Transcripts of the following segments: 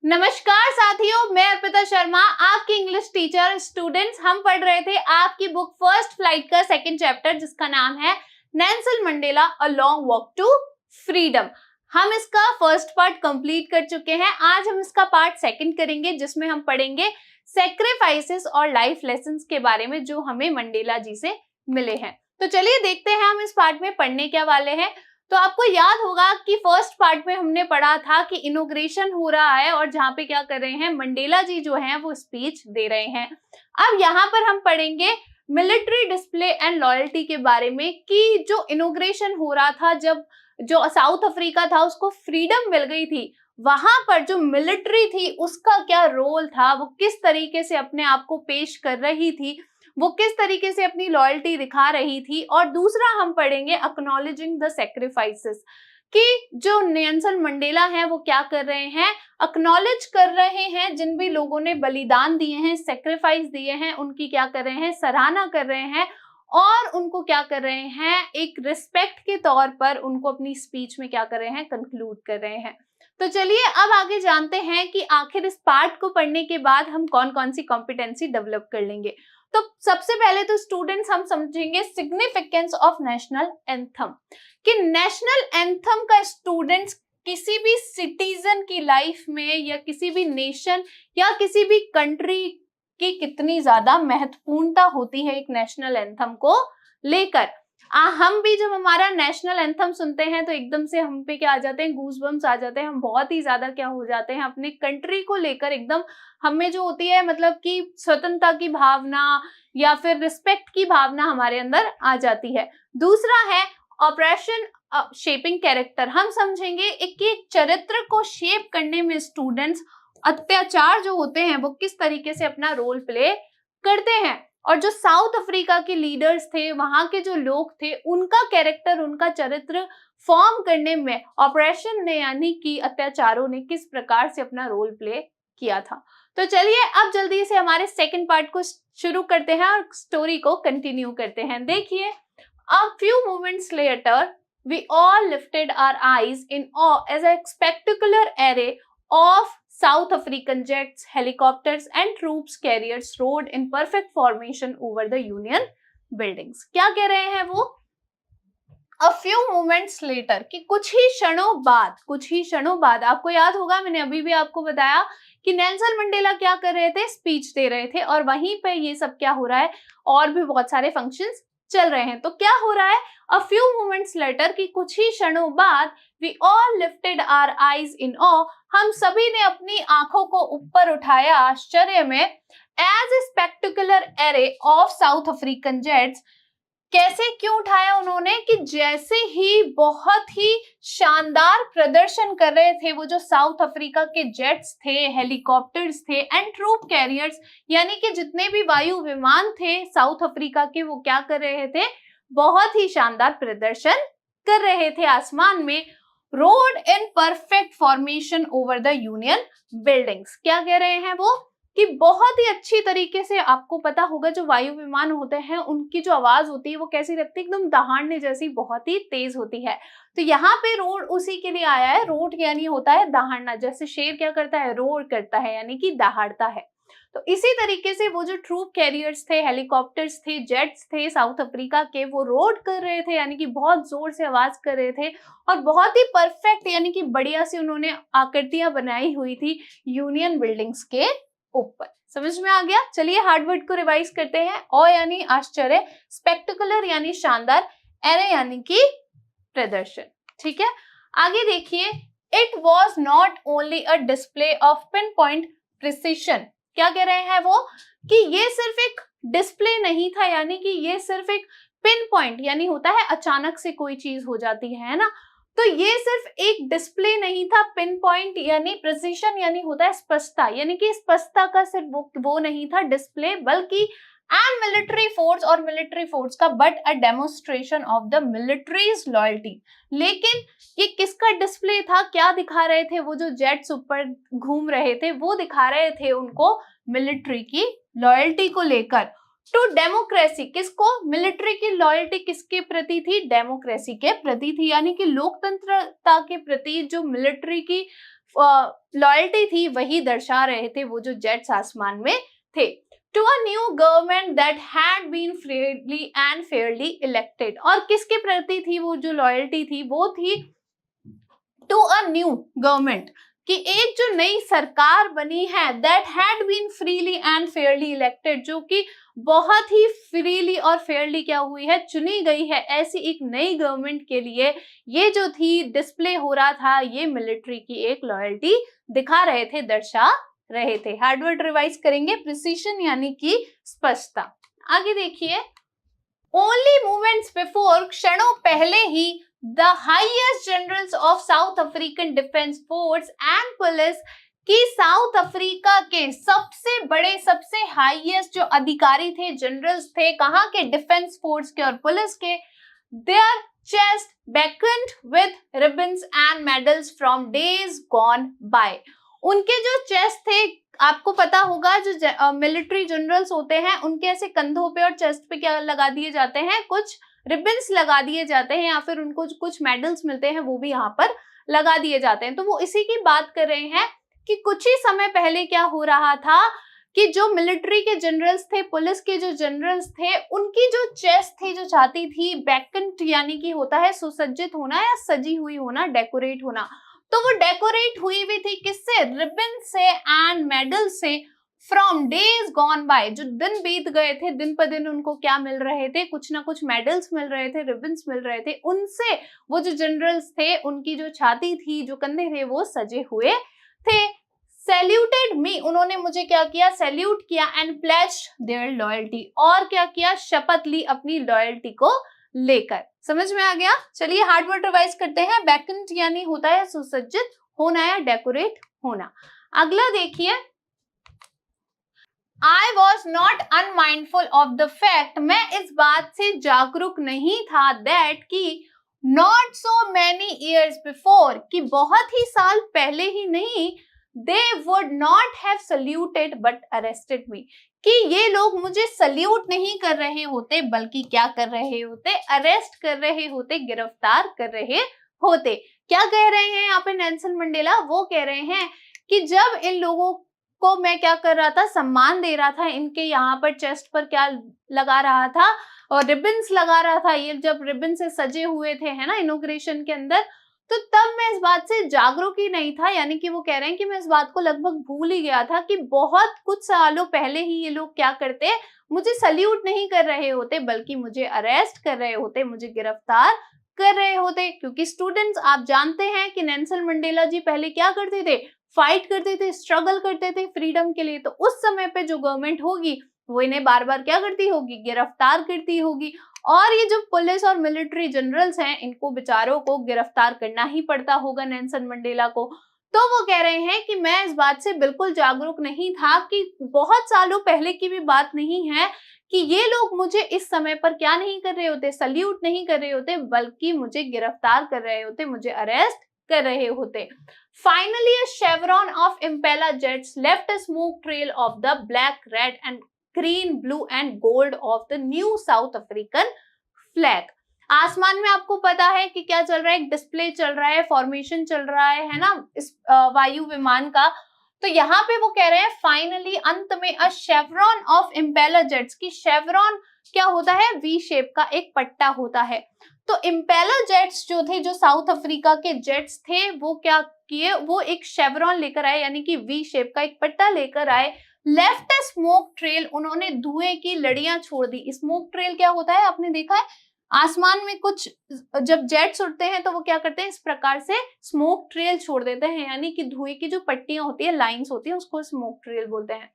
नमस्कार साथियों, मैं अर्पिता शर्मा, आपकी इंग्लिश टीचर। स्टूडेंट्स, हम पढ़ रहे थे आपकी बुक फर्स्ट फ्लाइट का सेकंड चैप्टर, जिसका नाम है Nelson Mandela a long walk to freedom. हम इसका फर्स्ट पार्ट कंप्लीट कर चुके हैं। आज हम इसका पार्ट सेकंड करेंगे, जिसमें हम पढ़ेंगे सैक्रिफाइसेस और लाइफ लेसन्स के बारे में जो हमें मंडेला जी से मिले हैं। तो चलिए देखते हैं हम इस पार्ट में पढ़ने क्या वाले हैं। तो आपको याद होगा कि फर्स्ट पार्ट में हमने पढ़ा था कि इनॉग्रेशन हो रहा है और जहाँ पे क्या कर रहे हैं, मंडेला जी जो हैं वो स्पीच दे रहे हैं। अब यहाँ पर हम पढ़ेंगे मिलिट्री डिस्प्ले एंड लॉयल्टी के बारे में कि जो इनॉग्रेशन हो रहा था, जब जो साउथ अफ्रीका था उसको फ्रीडम मिल गई थी, वहां पर जो मिलिट्री थी उसका क्या रोल था, वो किस तरीके से अपने आप को पेश कर रही थी, वो किस तरीके से अपनी लॉयल्टी दिखा रही थी। और दूसरा हम पढ़ेंगे एक्नॉलेजिंग द सैक्रिफाइसेस, कि जो नेल्सन मंडेला हैं वो क्या कर रहे हैं, एक्नॉलेज कर रहे हैं जिन भी लोगों ने बलिदान दिए हैं, सैक्रिफाइस दिए हैं, उनकी क्या कर रहे हैं, सराहना कर रहे हैं और उनको क्या कर रहे हैं, एक रिस्पेक्ट के तौर पर उनको अपनी स्पीच में क्या कर रहे हैं, कंक्लूड कर रहे हैं। तो चलिए अब आगे जानते हैं कि आखिर इस पार्ट को पढ़ने के बाद हम कौन कौन सी कॉम्पिटेंसी डेवलप कर लेंगे। तो सबसे पहले तो स्टूडेंट्स हम समझेंगे सिग्निफिकेंस ऑफ नेशनल एंथम, कि नेशनल एंथम का स्टूडेंट्स किसी भी सिटीजन की लाइफ में या किसी भी नेशन या किसी भी कंट्री की कितनी ज्यादा महत्वपूर्णता होती है एक नेशनल एंथम को लेकर। हम भी जब हमारा नेशनल एंथम सुनते हैं तो एकदम से हम पे क्या आ जाते हैं, गूज़बम्स आ जाते हैं। हम बहुत ही ज्यादा क्या हो जाते हैं, अपने कंट्री को लेकर एकदम हमें जो होती है, मतलब कि स्वतंत्रता की भावना या फिर रिस्पेक्ट की भावना हमारे अंदर आ जाती है। दूसरा है ऑपरेशन शेपिंग कैरेक्टर। हम समझेंगे एक चरित्र को शेप करने में स्टूडेंट्स अत्याचार जो होते हैं वो किस तरीके से अपना रोल प्ले करते हैं। और जो साउथ अफ्रीका के लीडर्स थे, वहां के जो लोग थे, उनका कैरेक्टर, उनका चरित्र फॉर्म करने में ऑपरेशन ने यानी कि अत्याचारों ने किस प्रकार से अपना रोल प्ले किया था। तो चलिए अब जल्दी से हमारे सेकंड पार्ट को शुरू करते हैं और स्टोरी को कंटिन्यू करते हैं। देखिए, a few moments later we all lifted our eyes in awe as a spectacular array of South African jets, helicopters and troops carriers rode in perfect formation over the Union buildings. क्या कह रहे हैं वो? A few moments later, कि कुछ ही क्षणों बाद, आपको याद होगा मैंने अभी भी आपको बताया कि नेल्सन मंडेला क्या कर रहे थे, स्पीच दे रहे थे और वहीं पे ये सब क्या हो रहा है, और भी बहुत सारे फंक्शंस चल रहे हैं। तो क्या हो रहा है, a few moments later, कि कुछ ही क्षणों बाद, we all lifted our eyes in awe, हम सभी ने अपनी आंखों को ऊपर उठाया आश्चर्य में, as a spectacular array of South African jets। कैसे, क्यों उठाया उन्होंने, कि जैसे ही बहुत ही शानदार प्रदर्शन कर रहे थे वो जो साउथ अफ्रीका के जेट्स थे, हेलीकॉप्टर्स थे एंड ट्रूप कैरियर्स, यानी कि जितने भी वायु विमान थे साउथ अफ्रीका के, वो क्या कर रहे थे, बहुत ही शानदार प्रदर्शन कर रहे थे आसमान में। Road in perfect formation over the union buildings. क्या कह रहे हैं वो, कि बहुत ही अच्छी तरीके से, आपको पता होगा जो वायु विमान होते हैं उनकी जो आवाज होती है वो कैसी लगती है, एकदम दहाड़ने जैसी, बहुत ही तेज होती है। तो यहाँ पे रोड उसी के लिए आया है। रोड यानी होता है दहाड़ना, जैसे शेर क्या करता है, रोड करता है, यानी कि दहाड़ता है। तो इसी तरीके से वो जो ट्रूप कैरियर्स थे, हेलीकॉप्टर्स थे, जेट्स थे साउथ अफ्रीका के, वो रोड कर रहे थे, यानी कि बहुत जोर से आवाज कर रहे थे और बहुत ही परफेक्ट, यानी कि बढ़िया सी उन्होंने आकृतियां बनाई हुई थी यूनियन बिल्डिंग्स के ऊपर। समझ में आ गया? चलिए हार्डवर्ड को रिवाइज करते हैं। ओ यानी आश्चर्य, स्पेक्टेकुलर यानी शानदार, एरे यानी कि प्रदर्शन। ठीक है, आगे देखिए, it was not only a display of pin point precision. क्या कह रहे हैं वो, कि ये सिर्फ एक डिस्प्ले नहीं था, यानी कि ये सिर्फ एक पिन पॉइंट, यानी होता है अचानक से कोई चीज हो जाती है ना, तो ये सिर्फ एक डिस्प्ले नहीं था। पिन पॉइंट यानी प्रिसिशन, यानी होता है स्पष्टता, यानी कि स्पष्टता का सिर्फ वो नहीं था डिस्प्ले, बल्कि एंड मिलिट्री फोर्स, और मिलिट्री फोर्स का, but a demonstration of the militaries loyalty. लेकिन ये किसका डिस्प्ले था, क्या दिखा रहे थे वो जो जेट्स ऊपर घूम रहे थे, वो दिखा रहे थे उनको मिलिट्री की लॉयल्टी को लेकर। टू डेमोक्रेसी, किसको, मिलिट्री की लॉयल्टी किसके प्रति थी, डेमोक्रेसी के प्रति थी, यानी कि लोकतंत्रता के प्रति जो मिलिट्री की लॉयल्टी थी वही दर्शा रहे थे वो जो जेट्स आसमान में थे। To a new government that had been freely and fairly elected, और किसके प्रति थी वो जो लॉयल्टी थी, वो थी टू अ न्यू गवर्नमेंट, कि एक जो नई सरकार बनी है, that had been freely and fairly elected, जो कि बहुत ही फ्रीली और फेयरली क्या हुई है, चुनी गई है। ऐसी एक नई गवर्नमेंट के लिए ये जो थी डिस्प्ले हो रहा था, ये मिलिट्री की एक लॉयल्टी दिखा रहे थे, दर्शा रहे थे। हार्डवर्ड रिवाइज करेंगे, प्रिसीशन यानी कि स्पष्टता। आगे देखिए, ओनली मोमेंट्स बिफोर, क्षणों पहले ही, the highest generals of South African defence force and police, कि साउथ अफ्रीका के सबसे बड़े, सबसे हाईएस्ट जो अधिकारी थे, जनरल्स थे, कहाँ के, डिफेंस फोर्स के और पुलिस के, their chest beckoned with ribbons and medals from days gone by, उनके जो चेस्ट थे, आपको पता होगा जो मिलिट्री जनरल्स होते हैं उनके ऐसे कंधों पे और चेस्ट पे क्या लगा दिए जाते हैं, कुछ रिबन्स लगा दिए जाते हैं, या फिर उनको कुछ मेडल्स मिलते हैं वो भी यहाँ पर लगा दिए जाते हैं। तो वो इसी की बात कर रहे हैं कि कुछ ही समय पहले क्या हो रहा था कि जो मिलिट्री के जनरल्स थे, पुलिस के जो जनरल्स थे, उनकी जो चेस्ट थी, जो छाती थी, बैकेंट यानी कि होता है सुसज्जित होना या सजी हुई होना, डेकोरेट होना, तो वो डेकोरेट हुई भी थी किससे, रिबन से एंड मेडल से, फ्रॉम डेज गॉन बाय, जो दिन बीत गए थे, दिन पर दिन उनको क्या मिल रहे थे, कुछ ना कुछ मेडल्स मिल रहे थे, रिबन्स मिल रहे थे, उनसे वो जो जनरल्स थे उनकी जो छाती थी, जो कंधे थे, वो सजे हुए थे। सैल्यूटेड मी, उन्होंने मुझे क्या किया, सैल्यूट किया, एंड प्लेज्ड देयर लॉयल्टी, और क्या किया, शपथ ली अपनी लॉयल्टी को लेकर। समझ में आ गया? चलिए हार्डवर्ड रिवाइज करते हैं। बैकेंट यानी होता है सुसज्जित होना या डेकोरेट होना। अगला देखिए, I was not unmindful of the fact, मैं इस बात से जागरूक नहीं था, that कि not so many years before, कि बहुत ही साल पहले ही नहीं, they would not have saluted but arrested me, कि ये लोग मुझे सल्यूट नहीं कर रहे होते बल्कि क्या कर रहे होते, अरेस्ट कर रहे होते, गिरफ्तार कर रहे होते। क्या कह रहे हैं यहाँ पे नेल्सन मंडेला? वो कह रहे हैं कि जब इन लोगों को मैं क्या कर रहा था, सम्मान दे रहा था, इनके यहाँ पर चेस्ट पर क्या लगा रहा था, और रिबन्स लगा रहा था, ये जब रिबन से सजे हुए थे, है ना, इनॉग्रेशन के अंदर, तो तब मैं इस बात से जागरूक ही नहीं था, यानी कि वो कह रहे हैं कि मैं इस बात को लगभग भूल ही गया था कि बहुत कुछ सालों पहले ही ये लोग क्या करते, मुझे सल्यूट नहीं कर रहे होते बल्कि मुझे अरेस्ट कर रहे होते, मुझे गिरफ्तार कर रहे होते। क्योंकि स्टूडेंट्स, आप जानते हैं कि नेल्सन मंडेला जी पहले क्या करते थे, फाइट करते थे, स्ट्रगल करते थे फ्रीडम के लिए। तो उस समय पे जो गवर्नमेंट होगी वो इन्हें बार बार क्या करती होगी, गिरफ्तार करती होगी, और ये जो पुलिस और मिलिट्री जनरल्स हैं, इनको बेचारों को गिरफ्तार करना ही पड़ता होगा नेल्सन मंडेला को। तो वो कह रहे हैं कि मैं इस बात से बिल्कुल जागरूक नहीं था, कि बहुत सालों पहले की भी बात नहीं है कि ये लोग मुझे इस समय पर क्या नहीं कर रहे होते, सल्यूट नहीं कर रहे होते, बल्कि मुझे गिरफ्तार कर रहे होते, मुझे अरेस्ट कर रहे होते। Finally, a chevron of Impala jets left a smoke trail of the black, red and green, blue and gold of the new South African flag. आसमान में आपको पता है कि क्या चल रहा है, एक डिस्प्ले चल रहा है, फॉर्मेशन चल रहा है ना, इस वायु विमान का। तो यहाँ पे वो कह रहे हैं फाइनली, अंत में, अ शेवरॉन ऑफ इम्पेलर जेट्स, की शेवरॉन क्या होता है, वी शेप का एक पट्टा होता है। तो इम्पेलर जेट्स जो थे, जो साउथ अफ्रीका के जेट्स थे, वो क्या किए, वो एक शेवरॉन लेकर आए, यानी कि वी शेप का एक पट्टा लेकर आए। लेफ्ट अ स्मोक ट्रेल, उन्होंने धुएं की लड़ियां छोड़ दी। स्मोक ट्रेल क्या होता है, आपने देखा है आसमान में कुछ जब जेट्स उड़ते हैं तो वो क्या करते हैं, इस प्रकार से स्मोक ट्रेल छोड़ देते हैं, यानी कि धुएं की जो पट्टियां होती है, लाइंस होती है, उसको स्मोक ट्रेल बोलते हैं।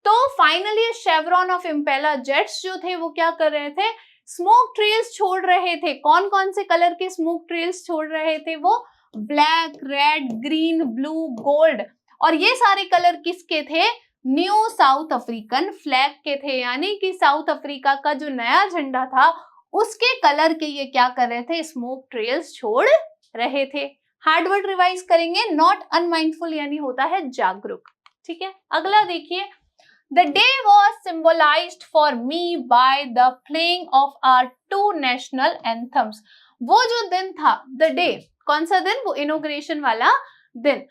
तो finally chevron of impeller jets जो थे वो क्या कर रहे थे, स्मोक ट्रेल्स छोड़ रहे थे। कौन कौन से कलर के स्मोक ट्रेल्स छोड़ रहे थे वो, black, red, green, blue, gold, और ये सारे कलर किसके थे, न्यू साउथ अफ्रीकन फ्लैग के थे, यानी कि साउथ अफ्रीका का जो नया झंडा था उसके कलर के ये क्या कर रहे थे, स्मोक ट्रेल्स छोड़ रहे थे। हार्डवर्ड रिवाइज करेंगे, नॉट अनमाइंडफुल यानी होता है जागरूक। ठीक है, अगला देखिए, The day was symbolized for me by the playing of our two national anthems. वो जो दिन था, the day, कौन सा दिन, वो इनॉग्रेशन वाला दिन,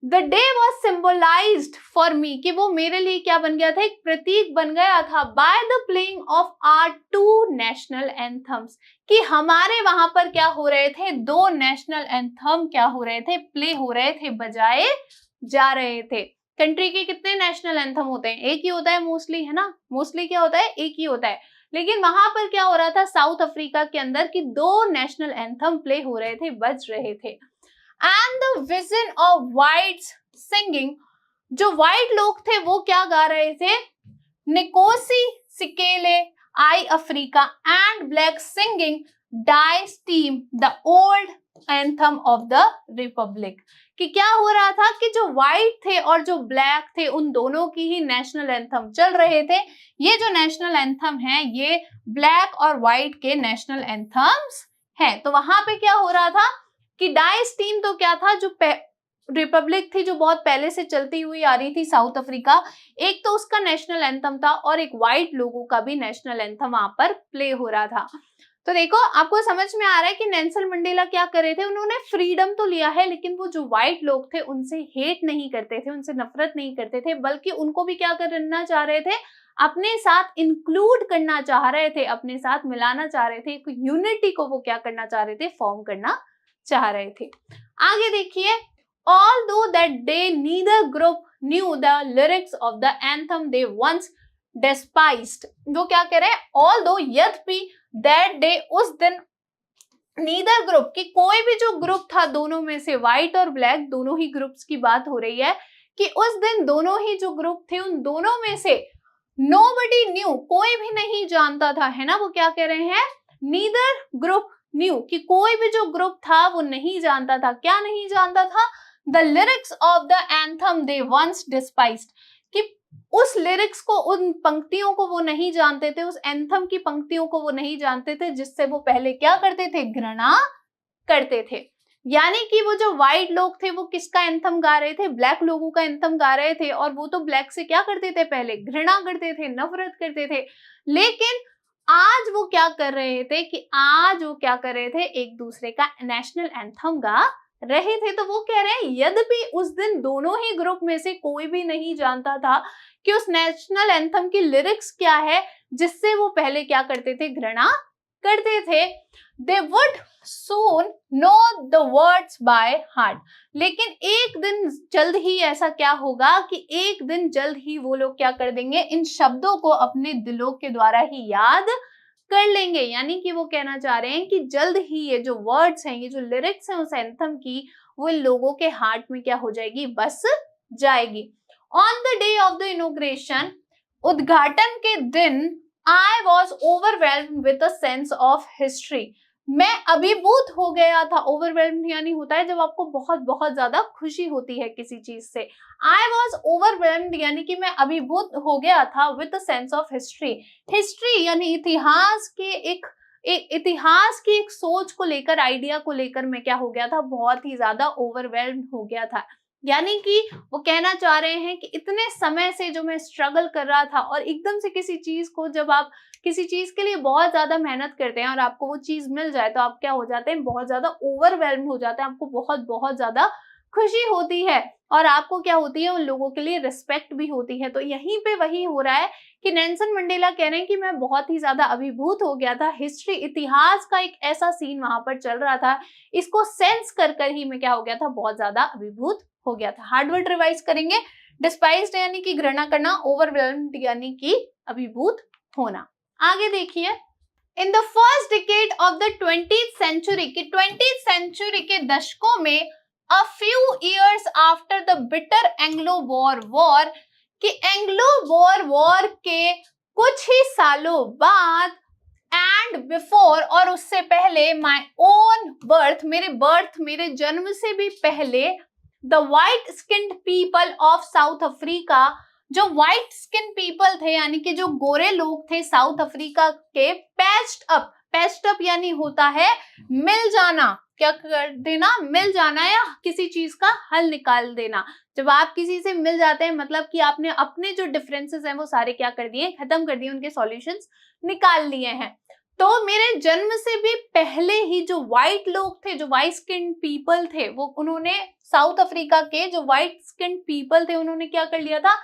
the day was symbolised for me, कि वो मेरे लिए क्या बन गया था, एक प्रतीक बन गया था, by the playing of our two national anthems, कि हमारे वहां पर क्या हो रहे थे, दो नेशनल एंथम क्या हो रहे थे, प्ले हो रहे थे, बजाए जा रहे थे। कंट्री के कितने नेशनल एंथम होते हैं, एक ही होता है मोस्टली, है ना, मोस्टली क्या होता है, एक ही होता है, लेकिन वहां पर क्या हो रहा था साउथ अफ्रीका के अंदर कि दो नेशनल एंथम प्ले हो रहे थे, बज रहे थे। And the vision of whites singing, जो वाइट लोग थे वो क्या गा रहे थे, निकोसी सिकेले आई अफ्रीका and black singing Die Stem the old anthem of the republic, कि क्या हो रहा था कि जो व्हाइट थे और जो ब्लैक थे उन दोनों की ही नेशनल एंथम चल रहे थे। ये जो नेशनल एंथम है ये ब्लैक और व्हाइट के नेशनल एंथम्स हैं। तो वहां पे क्या हो रहा था कि डाई स्टीम तो क्या था, जो रिपब्लिक थी जो बहुत पहले से चलती हुई आ रही थी साउथ अफ्रीका, एक तो उसका नेशनल एंथम था और एक व्हाइट लोगों का भी नेशनल एंथम वहां पर प्ले हो रहा था। तो देखो आपको समझ में आ रहा है कि नेल्सन मंडेला क्या कर रहे थे, उन्होंने फ्रीडम तो लिया है लेकिन वो जो व्हाइट लोग थे उनसे हेट नहीं करते थे, उनसे नफरत नहीं करते थे, बल्कि उनको भी क्या करना चाह रहे थे, अपने साथ इंक्लूड करना चाह रहे थे, अपने साथ मिलाना चाह रहे थे, एक यूनिटी को वो क्या करना चाह रहे थे, फॉर्म करना चाह रहे थे। आगे देखिए, although that day neither group knew the lyrics of the anthem they once despised, वो क्या कह रहे हैं, although यद्यपि that day उस दिन neither group, कि कोई भी जो ग्रुप था दोनों में से व्हाइट और ब्लैक दोनों ही ग्रुप्स की बात हो रही है, कि उस दिन दोनों ही जो ग्रुप थे उन दोनों में से nobody knew, कोई भी नहीं जानता था, है ना, वो क्या कह रहे हैं, neither group knew, कि कोई भी जो ग्रुप था वो नहीं जानता था, क्या नहीं जानता था, the lyrics of the anthem they once despised, कि उस लिरिक्स को, उन पंक्तियों को वो नहीं जानते थे, उस एंथम की पंक्तियों को वो नहीं जानते थे जिससे वो पहले क्या करते थे, घृणा करते थे। यानी कि वो जो व्हाइट लोग थे वो किसका एंथम गा रहे थे, ब्लैक लोगों का एंथम गा रहे थे, और वो तो ब्लैक से क्या करते थे, पहले घृणा करते थे, नफरत करते थे। लेकिन आज वो क्या कर रहे थे कि आज वो क्या कर रहे थे, एक दूसरे का नेशनल एंथम गा रहे थे। तो वो कह रहे हैं यद्यपि उस दिन दोनों ही ग्रुप में से कोई भी नहीं जानता था कि उस नेशनल एंथम की लिरिक्स क्या है जिससे वो पहले क्या करते थे, घृणा करते थे, they would soon know the words by heart, लेकिन एक दिन जल्द ही ऐसा क्या होगा कि एक दिन जल्द ही वो लोग क्या कर देंगे, इन शब्दों को अपने दिलों के द्वारा ही याद कर लेंगे। यानी कि वो कहना चाह रहे हैं कि जल्द ही ये जो वर्ड्स हैं, ये जो लिरिक्स हैं उस एंथम की, वो इन लोगों के हार्ट में क्या हो जाएगी, बस जाएगी। On the day of the inauguration, उद्घाटन के दिन, I was overwhelmed with a sense of history, मैं अभिभूत हो गया था। ओवरवेल्म्ड यानी होता है जब आपको बहुत बहुत ज्यादा खुशी होती है किसी चीज से। I was overwhelmed यानी कि मैं अभिभूत हो गया था with a sense of history, history यानी इतिहास के एक इतिहास की एक सोच को लेकर, आइडिया को लेकर मैं क्या हो गया था, बहुत ही ज्यादा ओवरवेल्म्ड हो गया था। यानी कि वो कहना चाह रहे हैं कि इतने समय से जो मैं स्ट्रगल कर रहा था, और एकदम से किसी चीज को, जब आप किसी चीज के लिए बहुत ज्यादा मेहनत करते हैं और आपको वो चीज मिल जाए तो आप क्या हो जाते हैं, बहुत ज्यादा ओवरवेल्म हो जाते हैं, आपको बहुत बहुत ज्यादा खुशी होती है और आपको क्या होती है, उन लोगों के लिए रिस्पेक्ट भी होती है। तो यहीं पे वही हो रहा है कि नेल्सन मंडेला कह रहे हैं कि मैं बहुत ही ज्यादा अभिभूत हो गया था। हिस्ट्री, इतिहास का एक ऐसा सीन वहां पर चल रहा था, इसको सेंस कर कर ही मैं क्या हो गया था, बहुत ज्यादा अभिभूत हो गया था। हार्डवर्ड रिवाइज करेंगे, डिस्पाइज्ड यानी कि घृणा करना, ओवरवेल्म्ड यानी कि अभिभूत होना। आगे देखिए, in the first decade of the 20th century, कि 20th सेंचुरी के दशकों में, a few years after the bitter Anglo Boer war, कि एंग्लो वॉर वॉर के कुछ ही सालों बाद, एंड बिफोर और उससे पहले, माई ओन बर्थ, मेरे जन्म से भी पहले, the white skinned people of South Africa, जो व्हाइट स्किन पीपल थे यानी कि जो गोरे लोग थे साउथ अफ्रीका के, पैच्ड अप यानी होता है मिल जाना, क्या कर देना, मिल जाना या किसी चीज का हल निकाल देना। जब आप किसी से मिल जाते हैं मतलब कि आपने अपने जो डिफरेंसेस हैं वो सारे क्या कर दिए, खत्म कर दिए, उनके सॉल्यूशंस निकाल लिए हैं। तो मेरे जन्म से भी पहले ही जो व्हाइट लोग थे, जो व्हाइट स्किन पीपल थे, वो उन्होंने साउथ अफ्रीका के जो व्हाइट स्किन पीपल थे उन्होंने क्या कर लिया था,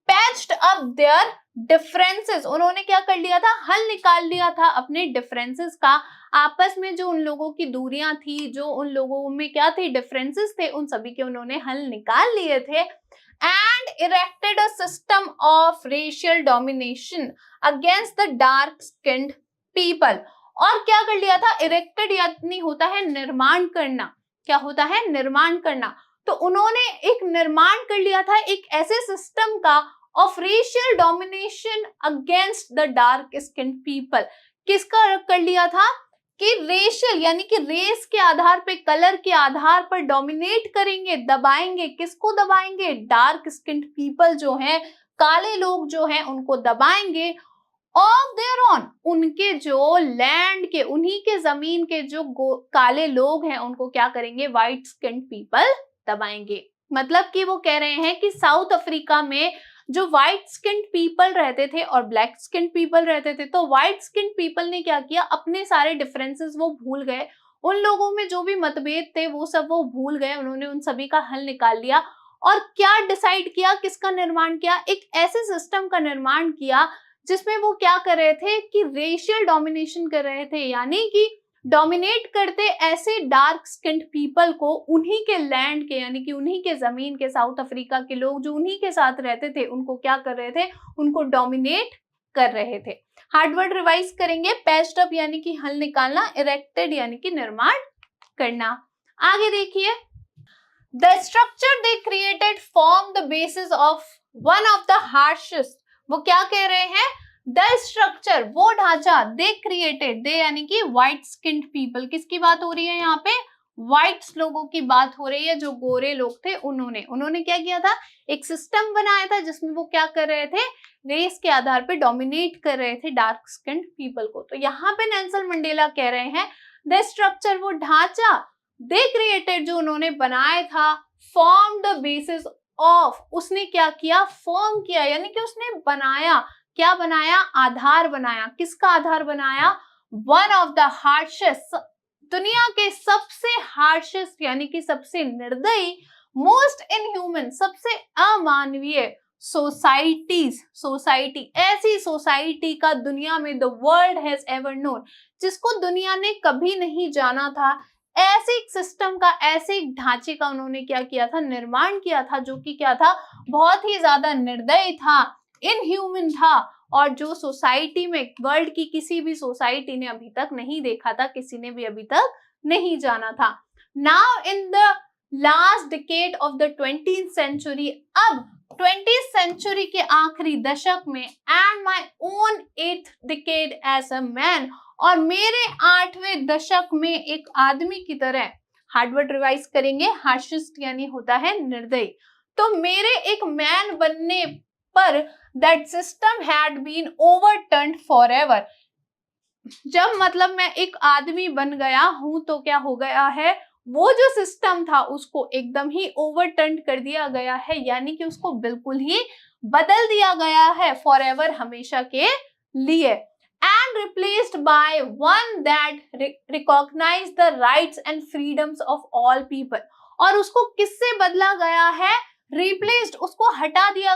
पैच्ड अप देयर डिफरेंसेस, उन्होंने क्या कर लिया था, हल निकाल लिया था अपने डिफरेंसेस का। आपस में जो उन लोगों की दूरियां थी, जो उन लोगों में क्या थी, डिफरेंसेस थे, उन सभी के उन्होंने हल निकाल लिए थे। And erected a system of racial domination against the dark skinned people. और क्या कर लिया था, इरेक्टेड यानी होता है निर्माण करना, क्या होता है, निर्माण करना। तो उन्होंने एक निर्माण कर लिया था एक ऐसे सिस्टम का of racial domination against the dark skin people. किसका कर लिया था कि रेशियल यानी कि रेस के आधार पे, कलर के आधार पर डोमिनेट करेंगे, दबाएंगे, किसको दबाएंगे, डार्क स्किन पीपल जो हैं, काले लोग जो हैं उनको दबाएंगे। ऑफ देयर ऑन, उनके जो लैंड के, उन्हीं के जमीन के जो काले लोग हैं उनको क्या करेंगे, व्हाइट स्किन पीपल दबाएंगे। मतलब कि वो कह रहे हैं कि साउथ अफ्रीका में जो व्हाइट स्किन पीपल रहते थे और ब्लैक स्किन पीपल रहते थे, तो व्हाइट स्किन पीपल ने क्या किया, अपने सारे डिफरेंसेस वो भूल गए, उन लोगों में जो भी मतभेद थे वो सब वो भूल गए, उन्होंने उन सभी का हल निकाल लिया और क्या डिसाइड किया, किसका निर्माण किया, एक ऐसे सिस्टम का निर्माण किया जिसमें वो क्या कर रहे थे कि रेशियल डोमिनेशन कर रहे थे, यानी कि डोमिनेट करते ऐसे डार्क स्किन्ड पीपल को, उन्हीं के लैंड के, यानी कि उन्हीं के जमीन के, साउथ अफ्रीका के लोग जो उन्हीं के साथ रहते थे उनको क्या कर रहे थे, उनको डोमिनेट कर रहे थे। हार्डवर्ड रिवाइज करेंगे, पैच्ड अप यानी कि हल निकालना, इरेक्टेड यानी कि निर्माण करना। आगे देखिए, the structure they created form the basis of one of the harshest, वो क्या कह रहे हैं, द स्ट्रक्चर, वो ढांचा, दे क्रिएटेड, दे यानी कि व्हाइट स्किन्ड पीपल, किसकी बात हो रही है यहाँ पे, व्हाइट्स लोगों की बात हो रही है, जो गोरे लोग थे उन्होंने क्या किया था, एक सिस्टम बनाया था जिसमें वो क्या कर रहे थे, रेस के आधार पे डोमिनेट कर रहे थे डार्क स्किन्ड पीपल को। तो यहाँ पे नेल्सन मंडेला कह रहे हैं द स्ट्रक्चर, वो ढांचा, दे क्रिएटेड, जो उन्होंने बनाया था, फॉर्म द बेसिस ऑफ, उसने क्या किया, फॉर्म किया, यानी कि उसने बनाया, क्या बनाया, आधार बनाया, किसका आधार बनाया, वन ऑफ द हार्शेस्ट, दुनिया के सबसे हार्शेस्ट यानी कि सबसे निर्दयी, मोस्ट इनह्यूमन, सबसे अमानवीय सोसाइटीज, सोसाइटी, ऐसी सोसाइटी का दुनिया में the world has ever known, जिसको दुनिया ने कभी नहीं जाना था, ऐसे एक सिस्टम का, ऐसे एक ढांचे का उन्होंने क्या किया था, निर्माण किया था, जो कि क्या था, बहुत ही ज्यादा निर्दयी था, इनह्यूमन था, और जो सोसाइटी में, वर्ल्ड की किसी भी सोसाइटी ने अभी तक नहीं देखा था, किसी ने भी अभी तक नहीं जाना था। Now in the last decade of the 20th century, अब 20th सेंचुरी के आखिरी दशक में, and my own 8th decade as a man, और मेरे 8वें दशक में एक आदमी की तरह, हार्डवर्ड रिवाइज करेंगे, हार्शिस्ट यानी होता है निर्दयी, तो मेरे एक मैन बनने पर that system had been overturned forever, जब मतलब मैं एक आदमी बन गया हूं तो क्या हो गया है, वो जो सिस्टम था उसको एकदम ही ओवरटर्न कर दिया गया है, यानी कि उसको बिल्कुल ही बदल दिया गया है, फॉरएवर, हमेशा के लिए, and replaced by one that recognise the rights and freedoms of all people, और उसको किससे बदला गया है, रिप्लेस्ड, उसको हटा दिया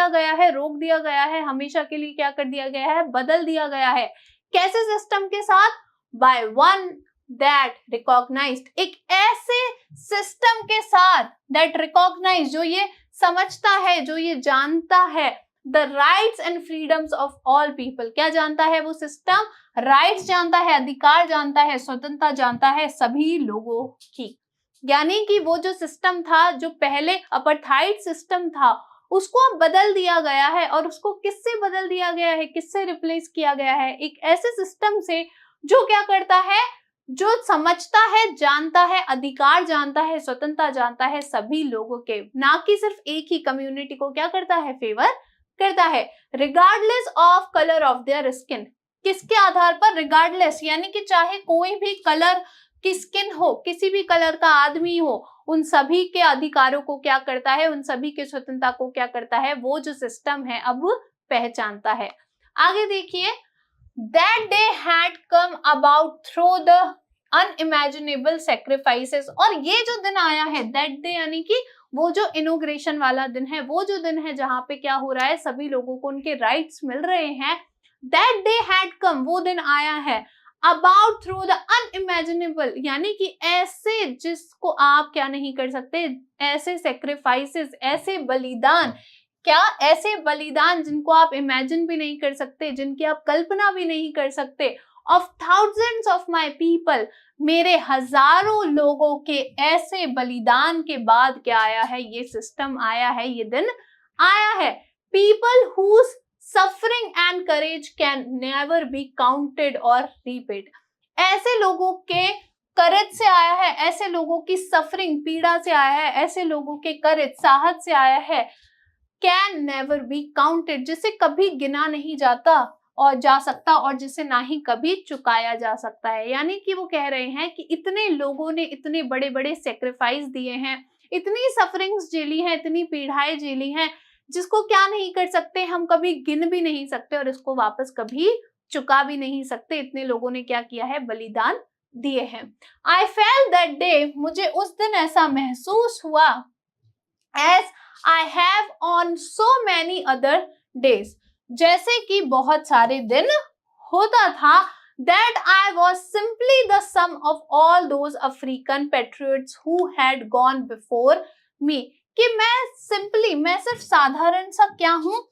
गया है, रोक दिया गया है, हमेशा के लिए क्या कर दिया गया है, बदल दिया गया है, कैसे सिस्टम के साथ, बाय वन दैट रिकॉग्नाइज्ड, एक ऐसे सिस्टम के साथ, दैट रिकॉग्नाइज, जो ये समझता है, जो ये जानता है, the rights and freedoms of all people, क्या जानता है वो सिस्टम, राइट्स जानता है, अधिकार जानता है, स्वतंत्रता जानता है सभी लोगों की, यानी कि वो जो सिस्टम था, जो पहले अपार्थाइड सिस्टम था, उसको अब बदल दिया गया है, और उसको किससे बदल दिया गया है, किससे रिप्लेस किया गया है, एक ऐसे सिस्टम से जो क्या करता है, जो समझता है, जानता है, अधिकार जानता है, स्वतंत्रता जानता है सभी लोगों के, ना कि सिर्फ एक ही कम्युनिटी को क्या करता है, फेवर करता है, regardless of colour of their skin, किसके आधार पर, रिगार्डलेस, यानी कि चाहे कोई भी कलर की स्किन हो, किसी भी कलर का आदमी हो, उन सभी के अधिकारों को क्या करता है, उन सभी के स्वतंत्रता को क्या करता है, वो जो सिस्टम है अब पहचानता है। आगे देखिए, That day had come about through the unimaginable sacrifices। और ये जो दिन आया है, that day यानी कि वो जो इनोग्रेशन वाला दिन है, वो जो दिन है जहां पे क्या हो रहा है, सभी लोगों को उनके राइट्स मिल रहे हैं। That day had come, वो दिन आया है। About through the unimaginable यानी कि ऐसे जिसको आप क्या नहीं कर सकते, ऐसे सेक्रीफाइसेस, ऐसे बलिदान, क्या ऐसे बलिदान जिनको आप इमेजिन भी नहीं कर सकते, जिनकी आप कल्पना भी नहीं कर सकते। Of thousands of my people, मेरे हजारों लोगों के ऐसे बलिदान के बाद क्या आया है, ये सिस्टम आया है, ये दिन आया है। People whose suffering and courage can never be counted or repaid. ऐसे लोगों के करेज से आया है, ऐसे लोगों की सफरिंग, पीड़ा से आया है, ऐसे लोगों के करेज, साहस से आया है। कैन नेवर बी काउंटेड, जिसे कभी गिना नहीं जाता और जा सकता, और जिसे ना ही कभी चुकाया जा सकता है। यानी कि वो कह रहे हैं कि इतने लोगों ने इतने बड़े बड़े सेक्रीफाइस दिए हैं, इतनी सफरिंग्स झेली हैं, इतनी पीड़ाएं झेली हैं, जिसको क्या नहीं कर सकते, हम कभी गिन भी नहीं सकते और इसको वापस कभी चुका भी नहीं सकते। इतने लोगों ने क्या किया है, बलिदान दिए हैं। आई फेल्ट दैट डे, मुझे उस दिन ऐसा महसूस हुआ, as I have on so many other days, जैसे कि बहुत सारे दिन होता था। That I was simply the sum of all those African patriots who had gone before me, कि मैं सिर्फ साधारण सा क्या हूं,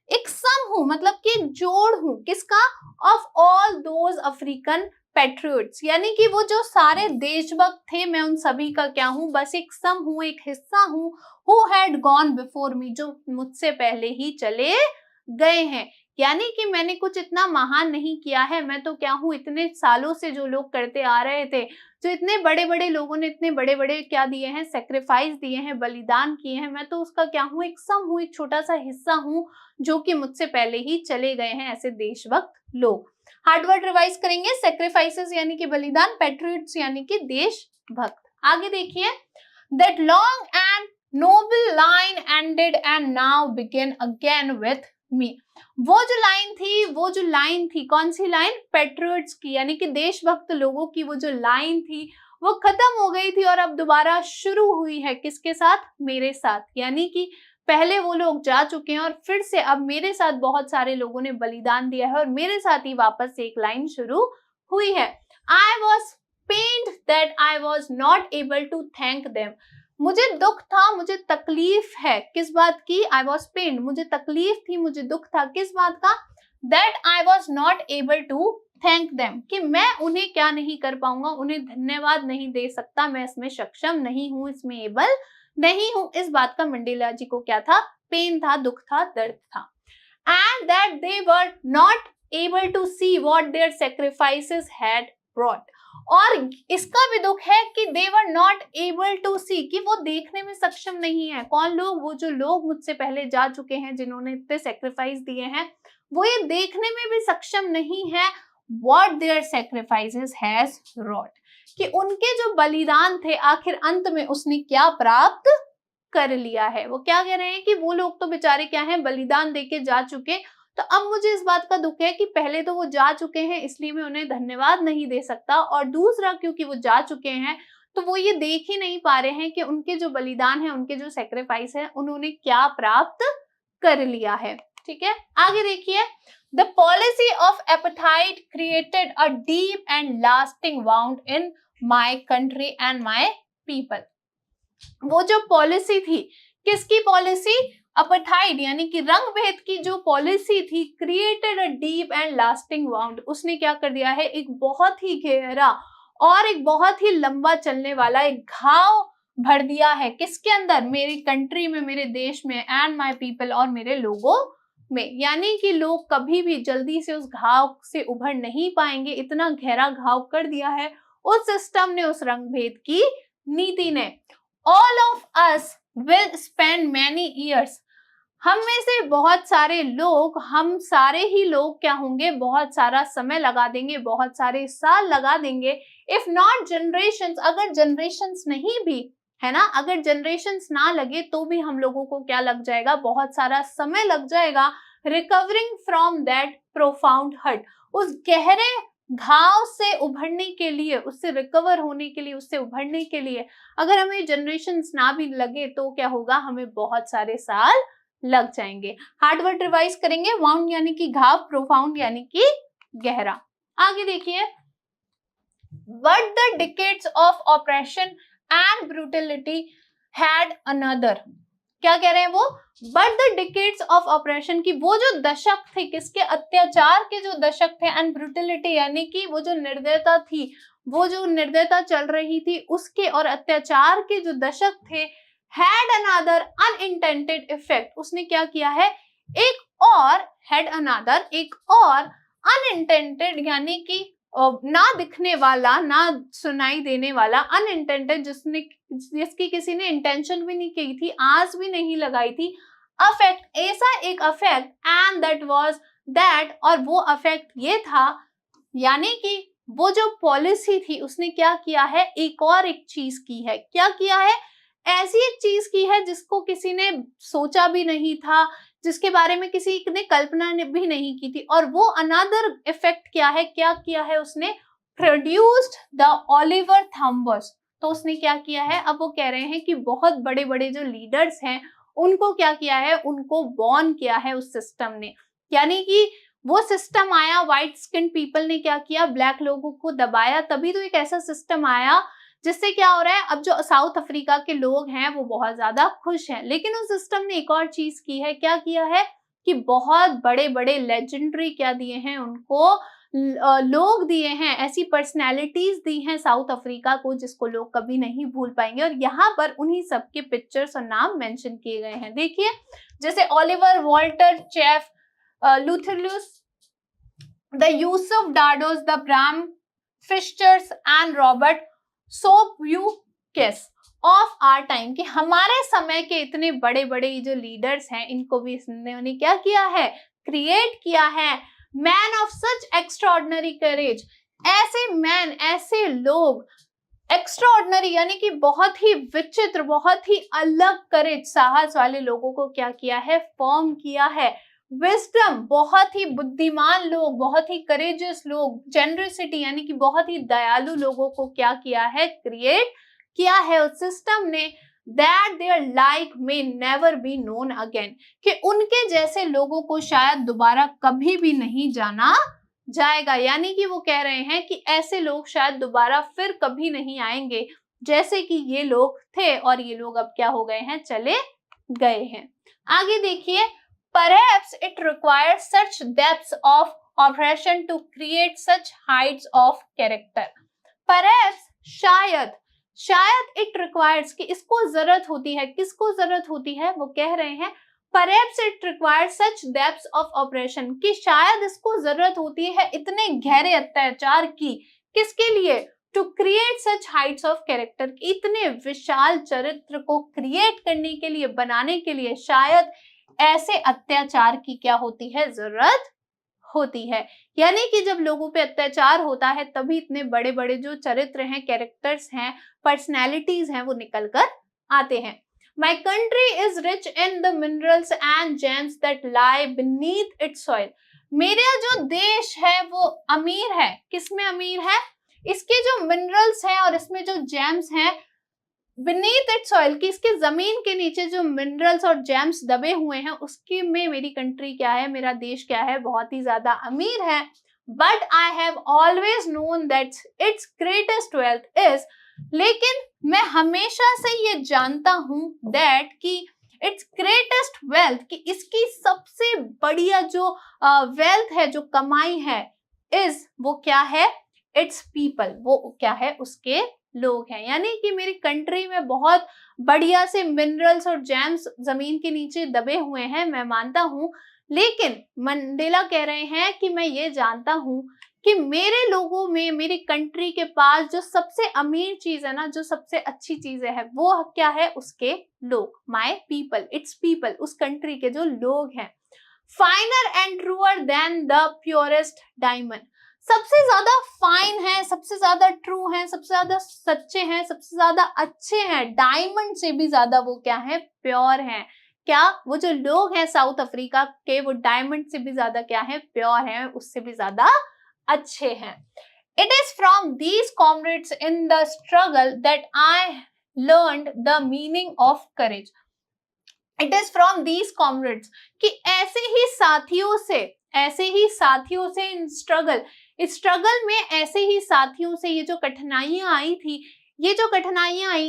एक सम हूं, मतलब कि जोड़ हूं, किसका, of all those African patriots, यानी कि वो जो सारे देशभक्त थे, मैं उन सभी का क्या हूं, बस एक सम हूं, एक हिस्सा हूं। Who had gone before me, जो मुझसे पहले ही चले गए हैं। यानी कि मैंने कुछ इतना महान नहीं किया है, मैं तो क्या हूं, इतने सालों से जो लोग करते आ रहे थे, जो इतने बड़े बड़े लोगों ने इतने बड़े बड़े क्या दिए हैं, सेक्रीफाइस दिए हैं, बलिदान किए हैं, मैं तो उसका क्या हूं, एक सम हूं, एक छोटा सा हिस्सा हूं, जो कि मुझसे पहले ही चले गए हैं, ऐसे देशभक्त लोग। हार्ड वर्ड रिवाइज करेंगे। सेक्रीफाइसेस यानी कि बलिदान, पैट्रियट्स यानी कि देशभक्त। आगे देखिए, that long and noble line ended and now begin again with me. वो जो लाइन थी, कौन सी लाइन, पैट्रियट्स की, यानी कि देशभक्त लोगों की वो जो लाइन थी वो खत्म हो गई थी और अब दोबारा शुरू हुई है, किसके साथ, मेरे साथ। यानी कि पहले वो लोग जा चुके हैं और फिर से अब मेरे साथ बहुत सारे लोगों ने बलिदान दिया है और मेरे साथ ही वापस से एक लाइन शुरू हुई है। I was pained that I was not able to thank them. मुझे दुख था, मुझे तकलीफ है, किस बात की, आई वॉज पेन्ड, मुझे तकलीफ थी, मुझे दुख था, किस बात का, that I was not able to thank them, कि मैं उन्हें क्या नहीं कर पाऊंगा, उन्हें धन्यवाद नहीं दे सकता, मैं इसमें सक्षम नहीं हूं, इसमें एबल नहीं हूं। इस बात का मंडेला जी को क्या था, पेन था, दुख था, दर्द था। And that they were not able to see what their sacrifices had brought, और इसका भी दुख है कि they were not able to see, कि वो देखने में सक्षम नहीं है। कौन लोग, वो जो लोग मुझसे पहले जा चुके हैं, जिन्होंने इतने सेक्रीफाइस दिए हैं, वो ये देखने में भी सक्षम नहीं है what their sacrifices has wrought, कि उनके जो बलिदान थे आखिर अंत में उसने क्या प्राप्त कर लिया है। वो क्या कह रहे हैं कि वो लोग तो बेचारे क्या हैं, बलिदान देके जा चुके, तो अब मुझे इस बात का दुख है कि पहले तो वो जा चुके हैं, इसलिए मैं उन्हें धन्यवाद नहीं दे सकता, और दूसरा क्योंकि वो जा चुके हैं तो वो ये देख ही नहीं पा रहे हैं कि उनके जो बलिदान है, उनके जो सेक्रीफाइस है, उन्होंने क्या प्राप्त कर लिया है। ठीक है, आगे देखिए, the policy of appetite created a deep and lasting wound in my country and my people. वो जो पॉलिसी थी, किसकी पॉलिसी, अपेटाइट यानी कि रंग भेद की जो पॉलिसी थी, created a deep and lasting wound, उसने क्या कर दिया है, एक बहुत ही गहरा और एक बहुत ही लंबा चलने वाला एक घाव भर दिया है, किसके अंदर, मेरी कंट्री में, मेरे देश में, एंड माय पीपल, और मेरे लोगों में। यानी कि लोग कभी भी जल्दी से उस घाव से उभर नहीं पाएंगे, इतना गहरा घाव कर दिया है उस सिस्टम ने, उस रंग भेद की नीति ने। All of us will spend many years, हम में से बहुत सारे लोग, हम सारे ही लोग क्या होंगे, बहुत सारा समय लगा देंगे, बहुत सारे साल लगा देंगे। इफ नॉट जनरेशंस, अगर जनरेशंस नहीं भी है ना, अगर जनरेशंस ना लगे तो भी हम लोगों को क्या लग जाएगा, बहुत सारा समय लग जाएगा, recovering from that profound hurt, उस गहरे घाव से उभरने के लिए, उससे रिकवर होने के लिए, उससे उभरने के लिए अगर हमें जनरेशंस ना भी लगे तो क्या होगा, हमें बहुत सारे साल लग जाएंगे। हार्ड वर्ड रिवाइज करेंगे। वाउंड यानी कि घाव, प्रोफाउंड यानी कि गहरा। आगे देखिए, but the decades of operation and brutality had another, क्या कह रहे हैं वो, but the decades of operation की वो जो दशक थे, किसके, अत्याचार के जो दशक थे, एंड ब्रूटलिटी यानी कि वो जो निर्दयता थी, वो जो निर्दयता चल रही थी उसके, और अत्याचार के जो दशक थे, हैड अनदर अनइंटेंडेड इफेक्ट, उसने क्या किया है, एक और, हैड अनदर एक और अनइंटेंडेड यानी कि ना दिखने वाला, ना सुनाई देने वाला, अनइंटेंडेड जिसकी किसी ने इंटेंशन भी नहीं की थी, आस भी नहीं लगाई थी, अफेक्ट, ऐसा एक affect, and that was that, और वो अफेक्ट ये था, यानी कि वो जो पॉलिसी थी उसने क्या किया है, एक चीज की है, क्या किया है, ऐसी एक चीज की है जिसको किसी ने सोचा भी नहीं था, जिसके बारे में किसी ने कल्पना भी नहीं की थी, और वो अनदर इफेक्ट क्या है, क्या किया है उसने, प्रोड्यूस्ड द ओलिवर थम्बस, तो उसने क्या किया है, अब वो कह रहे हैं कि बहुत बड़े बड़े जो लीडर्स हैं उनको क्या किया है, उनको वॉर्न किया है उस सिस्टम ने, यानी कि वो सिस्टम आया, व्हाइट स्किन पीपल ने क्या किया, ब्लैक लोगों को दबाया, तभी तो एक ऐसा सिस्टम आया जिससे क्या हो रहा है, अब जो साउथ अफ्रीका के लोग हैं वो बहुत ज्यादा खुश हैं, लेकिन उस सिस्टम ने एक और चीज की है, क्या किया है कि बहुत बड़े बड़े लेजेंडरी क्या दिए हैं उनको, लोग दिए हैं, ऐसी पर्सनैलिटीज दी हैं साउथ अफ्रीका को जिसको लोग कभी नहीं भूल पाएंगे, और यहाँ पर उन्हीं सबके पिक्चर्स और नाम मेंशन किए गए हैं। देखिए, जैसे Oliver, Walter chief, Luthulis, the Yusuf Dadoos, the Bram Fischers and Robert Sobukwes of our time, कि हमारे समय के इतने बड़े बड़े जो लीडर्स हैं इनको भी इन्होंने क्या किया है, क्रिएट किया है। मैन ऑफ सच एक्स्ट्राऑर्डिनरी करेज, ऐसे मैन, ऐसे लोग, एक्स्ट्राऑर्डिनरी यानी कि बहुत ही विचित्र, बहुत ही अलग करेज, साहस वाले लोगों को क्या किया है, फॉर्म किया है। विजडम, बहुत ही बुद्धिमान लोग, बहुत ही करेजियस लोग, जेनरसिटी यानी कि बहुत ही दयालु लोगों को क्या किया है, क्रिएट किया है उस सिस्टम ने, that their like may never be known again, कि उनके जैसे लोगों को शायद दोबारा कभी भी नहीं जाना जाएगा, यानी कि वो कह रहे हैं कि ऐसे लोग शायद दोबारा फिर कभी नहीं आएंगे जैसे कि ये लोग थे, और ये लोग अब क्या हो गए हैं, चले गए हैं। आगे देखिए, perhaps it requires such depths of oppression to create such heights of character, perhaps शायद इट रिक्वायर्स, कि इसको जरूरत होती है, किसको जरूरत होती है, वो कह रहे हैं perhaps it requires such depths of operation, कि शायद इसको जरूरत होती है इतने गहरे अत्याचार की, किसके लिए, to create such heights of character, इतने विशाल चरित्र को क्रिएट करने के लिए, बनाने के लिए शायद ऐसे अत्याचार की क्या होती है, जरूरत होती है। यानी कि जब लोगों पे अत्याचार होता है तभी इतने बड़े बड़े जो चरित्र हैं, कैरेक्टर्स हैं, पर्सनैलिटीज हैं, वो निकल कर आते हैं। My country is rich in the minerals and gems that lie beneath its soil. मेरा जो देश है वो अमीर है, किसमें अमीर है, इसके जो मिनरल्स हैं और इसमें जो जेम्स हैं, beneath its soil, कि इसके जमीन के नीचे जो मिनरल्स और जेम्स दबे हुए हैं उसके में मेरी कंट्री क्या है, मेरा देश क्या है, बहुत ही ज्यादा अमीर है। But I have always known that its greatest wealth is, लेकिन मैं हमेशा से ये जानता हूं that कि its greatest wealth, कि इसकी सबसे बढ़िया जो wealth है, जो कमाई है, is, वो क्या है, its people, वो क्या है, उसके लोग हैं। यानी कि मेरी कंट्री में बहुत बढ़िया से मिनरल्स और जेम्स जमीन के नीचे दबे हुए हैं, मैं मानता हूं, लेकिन मंडेला कह रहे हैं कि मैं ये जानता हूं कि मेरे लोगों में, मेरी कंट्री के पास जो सबसे अमीर चीज है ना, जो सबसे अच्छी चीजें है, वो क्या है, उसके लोग, माय पीपल, इट्स पीपल, उस कंट्री के जो लोग हैं। Finer and truer than the purest diamond, सबसे ज्यादा फाइन है, सबसे ज्यादा ट्रू है, सबसे ज्यादा सच्चे हैं, सबसे ज्यादा अच्छे हैं, डायमंड से भी ज्यादा वो क्या है, प्योर हैं। क्या, वो जो लोग हैं साउथ अफ्रीका के, वो डायमंड से भी ज्यादा क्या है, प्योर है, उससे भी ज्यादा अच्छे हैं। It is from these comrades in the struggle that I learned the meaning of courage. It is from these comrades कि ऐसे ही साथियों से इन स्ट्रगल में ऐसे ही साथियों से ये जो कठिनाइयां आई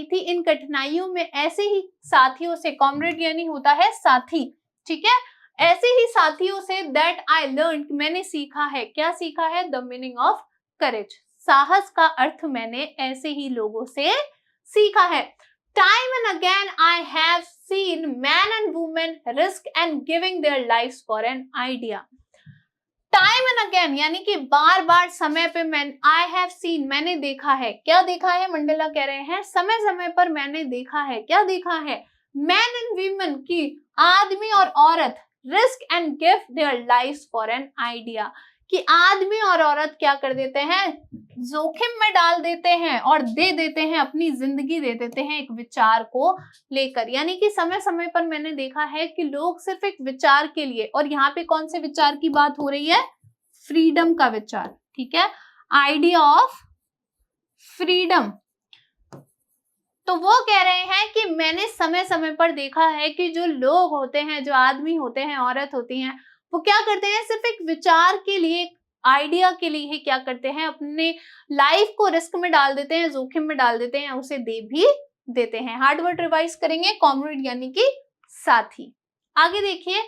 थी, इन कठिनाइयों में ऐसे ही साथियों से, कॉमरेड यानी होता है साथी, ठीक है, ऐसे ही साथियों से दैट आई लर्न, मैंने सीखा है, क्या सीखा है, द मीनिंग ऑफ करेज, साहस का अर्थ मैंने ऐसे ही लोगों से सीखा है। Time and again I have seen men and women risk and giving their lives for an idea. Time and again यानी कि बार बार समय पे I have seen, मैंने देखा है, क्या देखा है, मंडेला कह रहे हैं समय समय पर मैंने देखा है, क्या देखा है, men and women की आदमी और औरत risk and give their lives for an idea, कि आदमी और औरत क्या कर देते हैं, जोखिम में डाल देते हैं और दे देते हैं, अपनी जिंदगी दे देते हैं एक विचार को लेकर। यानी कि समय समय पर मैंने देखा है कि लोग सिर्फ एक विचार के लिए, और यहाँ पे कौन से विचार की बात हो रही है, फ्रीडम का विचार, ठीक है, आइडिया ऑफ फ्रीडम। तो वो कह रहे हैं कि मैंने समय समय पर देखा है कि जो लोग होते हैं, जो आदमी होते हैं, औरत होती हैं, वो क्या करते हैं, सिर्फ एक विचार के लिए, आइडिया के लिए ही क्या करते हैं, अपने लाइफ को रिस्क में डाल देते हैं, जोखिम में डाल देते हैं, उसे दे भी देते हैं। हार्ड वर्ड रिवाइज करेंगे, कॉमरेड यानी कि साथी। आगे देखिए,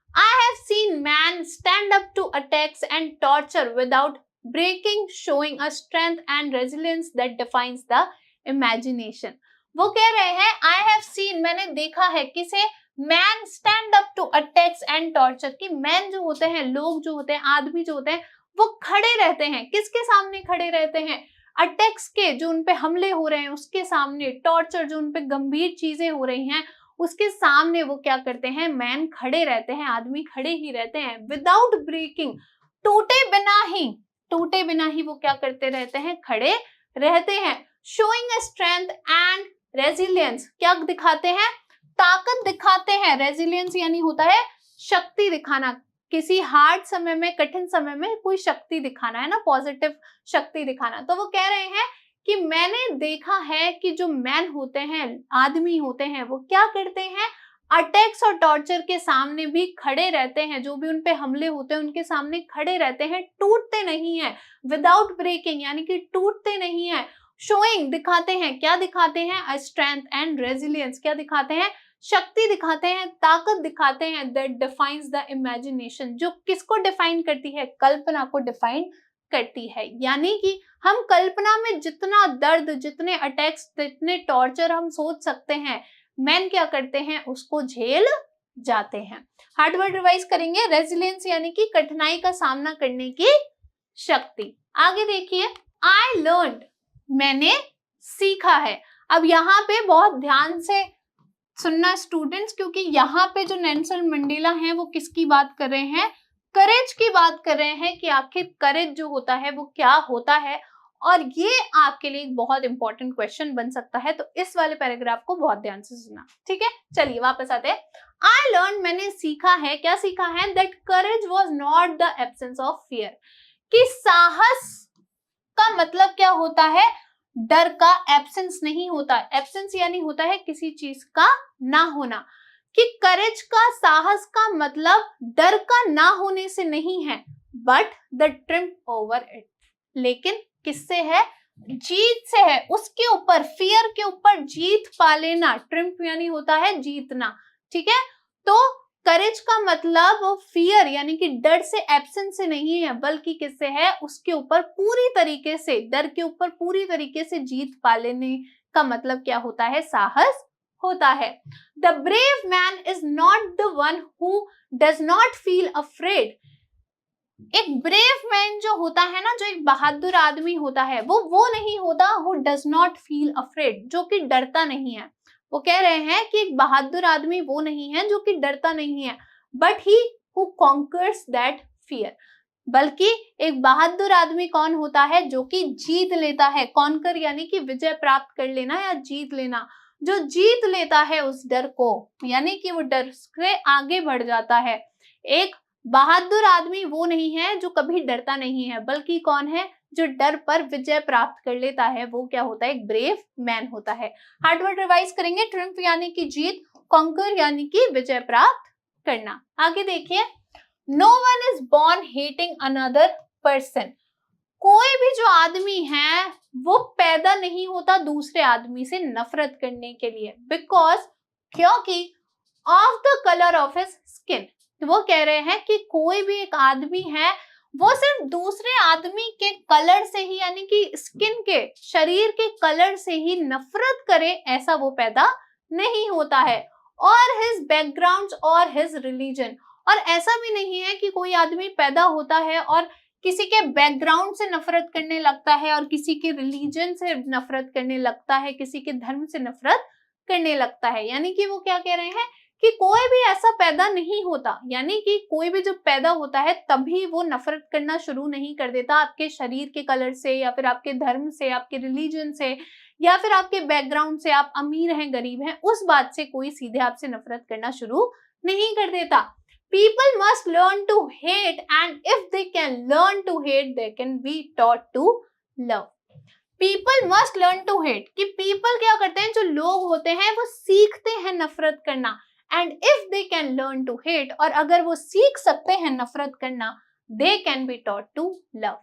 I have seen man stand up to attacks and torture without breaking, showing a strength and resilience that defies the imagination. वो कह रहे हैं आई हैव सीन, मैंने देखा है, किसे, man stand up to attacks and torture, कि मैन जो होते हैं, लोग जो होते हैं, आदमी जो होते हैं, वो खड़े रहते हैं, किसके सामने खड़े रहते हैं, अटैक्स के, जो उनपे हमले हो रहे हैं उसके सामने, टॉर्चर, जो उनपे गंभीर चीजें हो रही हैं उसके सामने वो क्या करते हैं, मैन खड़े रहते हैं, आदमी खड़े ही रहते हैं, विदाउट ब्रेकिंग, टूटे बिना ही वो क्या करते रहते हैं, खड़े रहते हैं। Showing a strength and resilience, क्या दिखाते हैं, ताकत दिखाते हैं, रेजिलियंस यानी होता है शक्ति दिखाना, किसी हार्ड समय में, कठिन समय में कोई शक्ति दिखाना है ना, पॉजिटिव शक्ति दिखाना। तो वो कह रहे हैं कि मैंने देखा है कि जो मैन होते हैं, आदमी होते हैं, वो क्या करते हैं, अटैक्स और टॉर्चर के सामने भी खड़े रहते हैं, जो भी उनपे हमले होते हैं उनके सामने खड़े रहते हैं, टूटते नहीं है, विदाउट ब्रेकिंग यानी कि टूटते नहीं है। शोइंग दिखाते हैं, क्या दिखाते हैं, अ स्ट्रेंथ एंड रेजिलियंस, क्या दिखाते हैं, शक्ति दिखाते हैं, ताकत दिखाते हैं, दैट डिफाइंस द इमेजिनेशन, जो किसको डिफाइन करती है, कल्पना को डिफाइन करती है। यानी कि हम कल्पना में जितना दर्द, जितने अटैक्स, जितने टॉर्चर हम सोच सकते हैं, मैन क्या करते हैं, उसको झेल जाते हैं। हार्ड वर्ड रिवाइज करेंगे, रेजिलियंस यानी कि कठिनाई का सामना करने की शक्ति। आगे देखिए, आई लर्न, मैंने सीखा है। अब यहाँ पे बहुत ध्यान से सुनना स्टूडेंट्स, क्योंकि यहाँ पे जो नेल्सन मंडेला हैं वो किसकी बात कर रहे हैं, करेज की बात कर रहे हैं, कि आखिर करेज जो होता है वो क्या होता है, और ये आपके लिए एक बहुत इंपॉर्टेंट क्वेश्चन बन सकता है। तो इस वाले पैराग्राफ को बहुत ध्यान से सुनना, ठीक है। चलिए वापस आते हैं। आई लर्न, मैंने सीखा है, क्या सीखा है, that courage was not the absence of fear, कि साहस का मतलब क्या होता है, डर का एब्सेंस नहीं होता। एब्सेंस यानी होता है किसी चीज का ना होना, कि करेज का, साहस का मतलब डर का ना होने से नहीं है, but the triumph over it, लेकिन किससे है, जीत से है, उसके ऊपर, फियर के ऊपर जीत पा लेना। ट्रिम्प यानी होता है जीतना, ठीक है। तो करेज का मतलब फियर यानी कि डर से, एब्सेंस से नहीं है, बल्कि किससे है, उसके ऊपर पूरी तरीके से, डर के ऊपर पूरी तरीके से जीत पा लेने का मतलब क्या होता है, साहस होता है। The brave man is not the one who does not feel afraid, एक ब्रेव मैन जो होता है ना, जो एक बहादुर आदमी होता है, वो नहीं होता who does not feel afraid, जो कि डरता नहीं है। वो कह रहे हैं कि एक बहादुर आदमी वो नहीं है जो कि डरता नहीं है, but he who conquers that fear, बल्कि एक बहादुर आदमी कौन होता है, जो कि जीत लेता है। कॉन्कर यानी कि विजय प्राप्त कर लेना या जीत लेना, जो जीत लेता है उस डर को, यानी कि वो डर से आगे बढ़ जाता है। एक बहादुर आदमी वो नहीं है जो कभी डरता नहीं है, बल्कि कौन है, जो डर पर विजय प्राप्त कर लेता है, वो क्या होता है, एक ब्रेव मैन होता है। हार्डवर्ड रिवाइज करेंगे। ट्रिम्फ यानी कि जीत, कॉन्कर यानी कि विजय प्राप्त करना। आगे देखिए, no one is born hating another person. कोई भी जो आदमी है वो पैदा नहीं होता दूसरे आदमी से नफरत करने के लिए, बिकॉज, क्योंकि of the colour of his skin. वो कह रहे हैं कि कोई भी एक आदमी है वो सिर्फ दूसरे आदमी के कलर से ही, यानी कि स्किन के, शरीर के कलर से ही नफरत करे, ऐसा वो पैदा नहीं होता है। और हिज बैकग्राउंड और हिज रिलीजन, और ऐसा भी नहीं है कि कोई आदमी पैदा होता है और किसी के बैकग्राउंड से नफरत करने लगता है और किसी के रिलीजन से नफरत करने लगता है, किसी के धर्म से नफरत करने लगता है। यानी कि वो क्या कह रहे हैं कि कोई भी ऐसा पैदा नहीं होता, यानी कि कोई भी जब पैदा होता है तभी वो नफरत करना शुरू नहीं कर देता आपके शरीर के कलर से, या फिर आपके धर्म से, आपके रिलीजन से, या फिर आपके बैकग्राउंड से, आप अमीर हैं गरीब हैं, उस बात से कोई सीधे आपसे नफरत करना शुरू नहीं कर देता। People must learn to hate, and if they can learn to hate, they can be taught to love. People must learn to hate, कि people क्या करते हैं, जो लोग होते हैं वो सीखते हैं नफरत करना, and if they can learn to hate, और अगर वो सीख सकते हैं नफरत करना, they can be taught to love,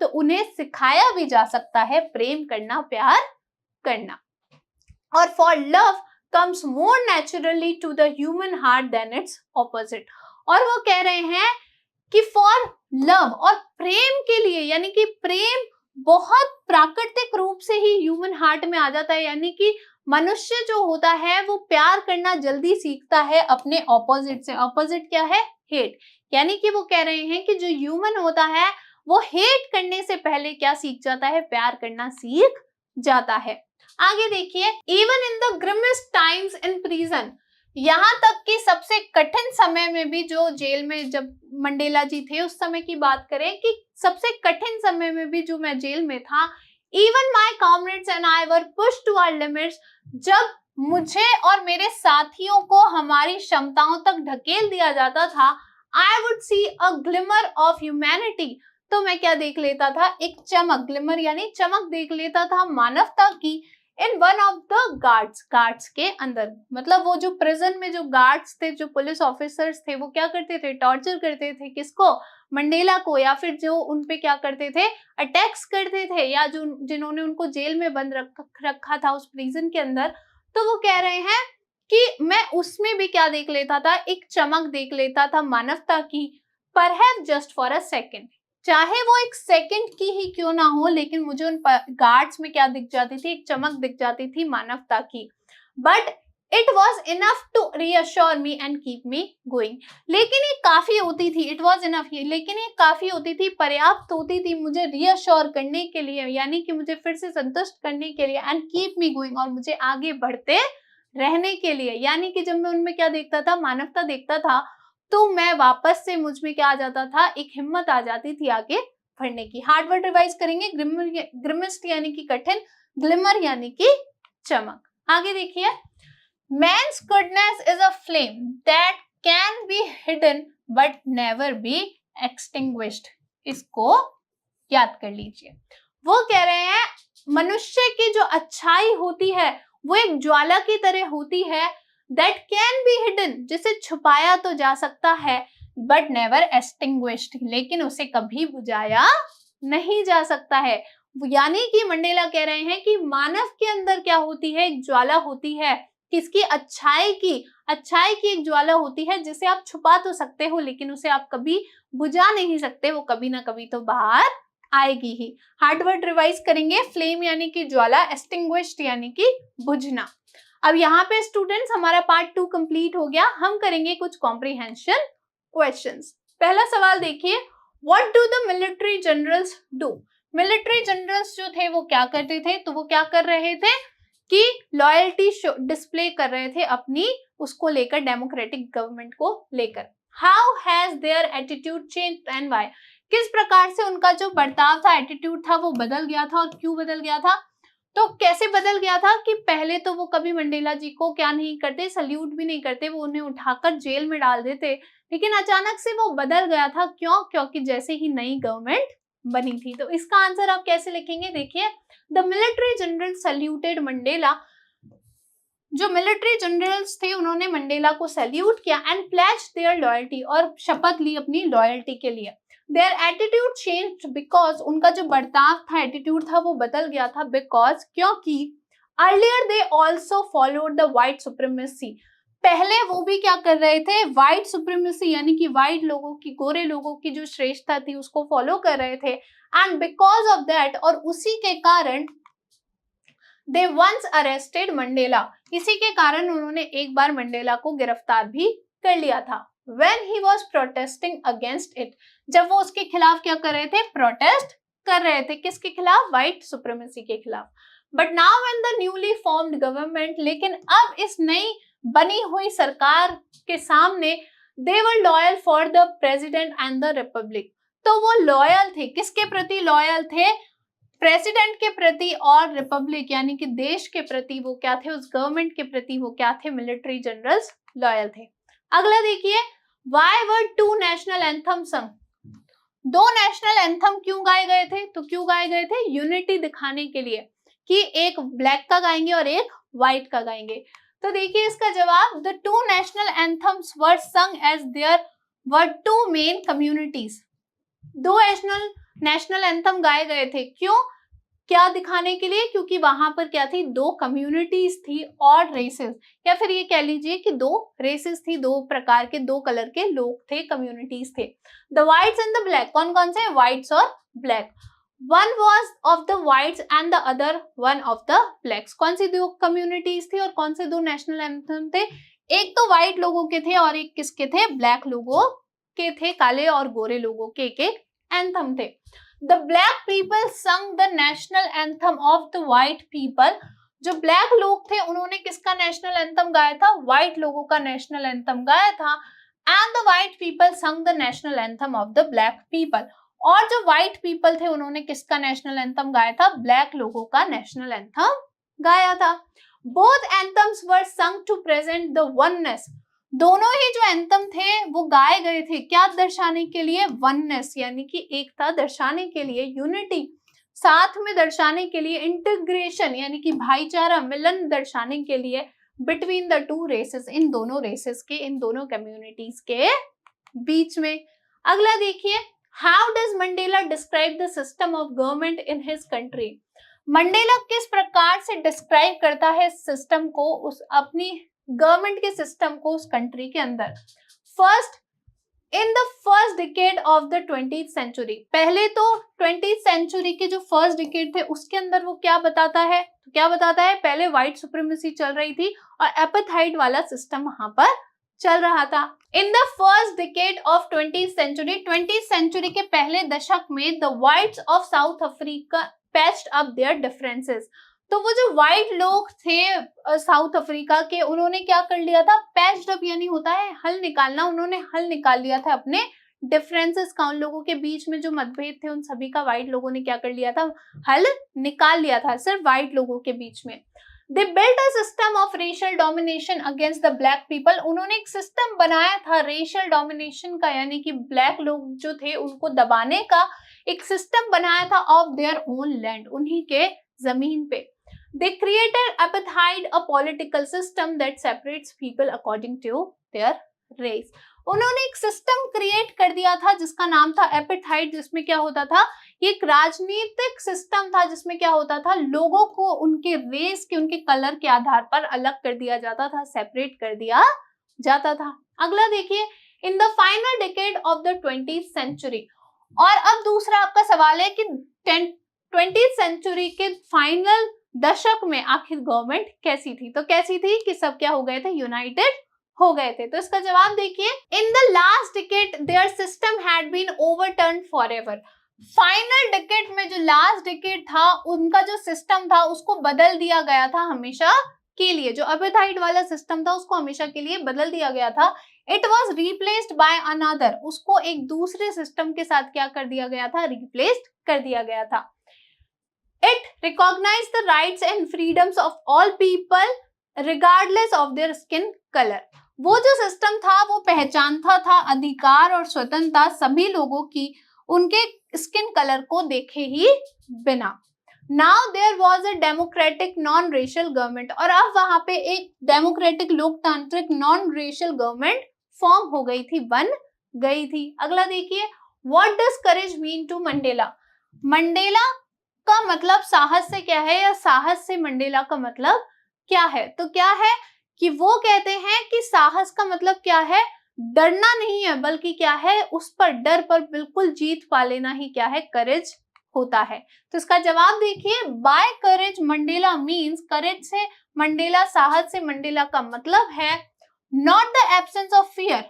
तो उन्हें सिखाया भी जा सकता है प्रेम करना, प्यार करना। और for love comes more naturally to the human heart than its opposite, और वो कह रहे हैं कि फॉर लव, और प्रेम के लिए, यानी कि प्रेम बहुत प्राकृतिक रूप से ही ह्यूमन हार्ट में आ जाता है, यानी कि मनुष्य जो होता है वो प्यार करना जल्दी सीखता है अपने ऑपोजिट से। ऑपोजिट क्या है, हेट। यानी कि वो कह रहे हैं कि जो ह्यूमन होता है वो हेट करने से पहले क्या सीख जाता है, प्यार करना सीख जाता है। आगे देखिए, even in the grimmest times in prison, यहाँ तक कि सबसे कठिन समय में भी, जो जेल में जब मंडेला जी थे उस समय की बात करें, कि सबसे कठिन समय में भी जो मैं जेल में था, even my comrades and I were push to our limits, जब मुझे और मेरे साथियों को हमारी क्षमताओं तक ढकेल दिया जाता था, I would see a glimmer of humanity, तो मैं क्या देख लेता था, एक चमक, ग्लिमर यानी चमक देख लेता था मानवता की, in one of the guards के अंदर। मतलब वो जो प्रिजन में जो गार्ड्स थे, जो पुलिस ऑफिसर्स थे, वो क्या करते थे, टॉर्चर करते थे, किसको, मंडेला को, या फिर जो उनपे क्या करते थे, अटैक्स करते थे, या जो जिन्होंने उनको जेल में बंद रखा था उस प्रिजन के अंदर। तो वो कह रहे हैं कि मैं उसमें भी क्या देख लेता था, एक चमक देख लेता था मानवता की, perhaps just for a second, चाहे वो एक सेकंड की ही क्यों ना हो, लेकिन मुझे उन गार्ड्स में क्या दिख जाती थी, एक चमक दिख जाती थी मानवता की। But it was enough to reassure me and keep me going, लेकिन ये काफी होती थी, इट वॉज इनफ, लेकिन ये काफी होती थी, पर्याप्त होती थी मुझे रीअश्योर करने के लिए, यानी कि मुझे फिर से संतुष्ट करने के लिए, एंड कीप मी गोइंग, और मुझे आगे बढ़ते रहने के लिए। यानी कि जब मैं उनमें क्या देखता था, मानवता देखता था, तो मैं वापस से मुझ में क्या आ जाता था, एक हिम्मत आ जाती थी आगे बढ़ने की। हार्ड वर्ड रिवाइज करेंगे, ग्रिमिस्ट यानी कि कठिन, ग्लिमर यानी कि चमक। आगे देखिए, man's goodness is a flame that can be hidden but never be extinguished, इसको याद कर लीजिए। वो कह रहे हैं मनुष्य की जो अच्छाई होती है वो एक ज्वाला की तरह होती है, that can be hidden, जिसे छुपाया तो जा सकता है, but never extinguished, लेकिन उसे कभी बुझाया नहीं जा सकता है। यानी कि मंडेला कह रहे हैं कि मानव के अंदर क्या होती है, एक ज्वाला होती है, किसकी, अच्छाई की एक ज्वाला होती है, जिसे आप छुपा तो सकते हो लेकिन उसे आप कभी बुझा नहीं सकते, वो कभी ना कभी तो बाहर आएगी ही। हार्ड वर्ड रिवाइज करेंगे, फ्लेम यानी कि ज्वाला, एक्सटिंग्विश्ड यानी कि बुझना। अब यहाँ पे स्टूडेंट्स हमारा पार्ट 2 कंप्लीट हो गया, हम करेंगे कुछ कॉम्प्रिहेंशन क्वेश्चंस। पहला सवाल देखिए, what do the military generals do. Military generals जो थे वो क्या करते थे, तो वो क्या कर रहे थे कि लॉयल्टी डिस्प्ले कर रहे थे अपनी, उसको लेकर, डेमोक्रेटिक गवर्नमेंट को लेकर। How has their attitude changed and why, किस प्रकार से उनका जो बर्ताव था, एटीट्यूड था, वो बदल गया था और क्यों बदल गया था। तो कैसे बदल गया था कि पहले तो वो कभी मंडेला जी को क्या नहीं करते, सल्यूट भी नहीं करते, वो उन्हें उठाकर जेल में डाल देते, लेकिन अचानक से वो बदल गया था। क्यों? क्योंकि जैसे ही नई गवर्नमेंट बनी थी। तो इसका आंसर आप कैसे लिखेंगे? देखिए, the military general saluted Mandela, जो मिलिट्री जनरल्स थे उन्होंने मंडेला को सैल्यूट किया एंड प्लेज्ड देयर लॉयल्टी, और शपथ ली अपनी लॉयल्टी के लिए। देयर एटीट्यूड चेंज्ड बिकॉज, उनका जो बर्ताव था, एटीट्यूड था, वो बदल गया था बिकॉज, क्योंकि earlier they also followed the white supremacy, पहले वो भी क्या कर रहे थे? व्हाइट सुप्रीमेसी यानी कि व्हाइट लोगों की, गोरे लोगों की जो श्रेष्ठता थी उसको फॉलो कर रहे थे। एंड बिकॉज ऑफ दैट, और उसी के कारण, दे वंस अरेस्टेड मंडेला, इसी के कारण उन्होंने एक बार मंडेला को गिरफ्तार भी कर लिया था। When he was protesting against it, जब वो उसके खिलाफ क्या कर रहे थे? प्रोटेस्ट कर रहे थे। किसके खिलाफ? व्हाइट सुप्रीमेसी के खिलाफ। But now when the newly formed government, लेकिन अब इस नई बनी हुई सरकार के सामने, they were loyal for the president and the republic, तो वो लॉयल थे। किसके प्रति लॉयल थे? प्रेसिडेंट के प्रति और रिपब्लिक यानी कि देश के प्रति वो क्या थे? उस गवर्नमेंट के प्रति वो क्या थे? मिलिट्री जनरल्स लॉयल थे। अगला देखिए, why were two national anthem sung, दो नेशनल एंथम क्यों गाए गए थे? तो क्यों गाए गए थे? यूनिटी दिखाने के लिए कि एक ब्लैक का गाएंगे और एक व्हाइट का गाएंगे। तो देखिए इसका जवाब, the two national anthems were sung as there were two main communities, दो नेशनल एंथम गाए गए थे। क्यों? क्या दिखाने के लिए? क्योंकि वहां पर क्या थी? दो कम्युनिटीज थी और रेसेस, या फिर ये कह लीजिए कि दो रेसेस थी, दो प्रकार के, दो कलर के लोग थे, कम्युनिटीज थे। The whites and the black, कौन कौन से? व्हाइट्स और black. One was of the whites and the other one of the blacks, कौन सी दो कम्युनिटीज थी और कौन से दो नेशनल एंथम थे? एक तो व्हाइट लोगों के थे और एक किसके थे? ब्लैक लोगों के थे, काले और गोरे लोगों के एक एंथम थे। The black people sung the national anthem of the white people, जो ब्लैक लोग थे उन्होंने किसका नेशनल एंथम गाया था? व्हाइट लोगों का नेशनल एंथम गाया था। एंड द व्हाइट पीपल संग the national anthem of the black people, और जो व्हाइट पीपल थे उन्होंने किसका नेशनल एंथम गाया था? ब्लैक लोगों का नेशनल एंथम गाया था। बोथ एंथम्स वर संग टू प्रेजेंट द वननेस, दोनों ही जो एंथम थे वो गाए गए थे क्या दर्शाने के लिए? वननेस यानी कि एकता दर्शाने के लिए, यूनिटी साथ में दर्शाने के लिए, इंटीग्रेशन यानी कि भाईचारा, मिलन दर्शाने के लिए, बिटवीन द टू रेसेस, इन दोनों रेसेस के, इन दोनों कम्युनिटीज के बीच में। अगला देखिए, how does Mandela describe the system of government in his country, Mandela किस प्रकार से डिस्क्राइब करता है सिस्टम को, उस अपनी गवर्नमेंट के सिस्टम को उस कंट्री के अंदर। First, in the first decade of the 20th century, पहले तो 20th सेंचुरी के जो फर्स्ट डिकेड थे उसके अंदर वो क्या बताता है? तो क्या बताता है? पहले व्हाइट सुप्रीमेसी चल रही थी और एपार्थाइड वाला सिस्टम वहां पर चल रहा था। In the first decade of 20th century, 20th century के पहले दशक में, the whites of South Africa patched up their differences, तो वो जो व्हाइट लोग थे साउथ अफ्रीका के, उन्होंने क्या कर लिया था? पैच्ड अप यानी होता है हल निकालना, उन्होंने हल निकाल लिया था अपने डिफरेंसेस का, उन लोगों के बीच में जो मतभेद थे उन सभी का व्हाइट लोगों ने क्या कर लिया था? हल निकाल लिया था, सिर्फ व्हाइट लोगों के बीच में। They built a system of racial domination against the black people, उन्होंने एक सिस्टम बनाया था रेशियल डोमिनेशन का, यानी कि ब्लैक लोग जो थे उनको दबाने का एक सिस्टम बनाया था ऑफ देयर ओन लैंड, उन्हीं के जमीन पे। They created apartheid, a political system that separates people according to their race. उन्होंने एक सिस्टम क्रिएट कर दिया था जिसका नाम था एपार्थाइड, जिसमें क्या होता था? ये एक राजनीतिक सिस्टम था जिसमें क्या होता था? लोगों को उनके रेस के, उनके कलर के आधार पर अलग कर दिया जाता था, सेपरेट कर दिया जाता था। अगला देखिए, in the final decade of the 20th century, और अब दूसरा आपका सवाल है कि 20th सेंचुरी के फाइनल दशक में आखिर गवर्नमेंट कैसी थी? तो कैसी थी कि सब क्या हो गए थे? यूनाइटेड हो गए थे। तो इसका जवाब देखिए, in the last decade their system had been overturned forever, final decade में जो लास्ट डिकेड था उनका जो सिस्टम था उसको बदल दिया गया था हमेशा के लिए, जो एपार्थाइड वाला सिस्टम था उसको हमेशा के लिए बदल दिया गया था। It was replaced by another, उसको एक दूसरे सिस्टम के साथ क्या कर दिया गया था? रिप्लेस्ड कर दिया गया था। It recognized the rights and freedoms of all people regardless of their skin color. वो जो सिस्टम था वो पहचानता था अधिकार और स्वतंत्रता सभी लोगों की उनके स्किन कलर को देखे ही बिना. Now there was a democratic non-racial government. और अब वहां पे एक डेमोक्रेटिक लोकतांत्रिक नॉन-रेशियल गवर्नमेंट फॉर्म हो गई थी, बन गई थी. अगला देखिए, What does courage mean to Mandela? Mandela का मतलब साहस से क्या है, या साहस से मंडेला का मतलब क्या है? तो क्या है कि वो कहते हैं कि साहस का मतलब क्या है, डरना नहीं है, बल्कि क्या है, उस पर डर पर बिल्कुल जीत पा लेना ही क्या है, करेज होता है. तो इसका जवाब देखिए, बाय करेज मंडेला मीन्स, करेज से मंडेला, साहस से मंडेला का मतलब है not the absence of fear,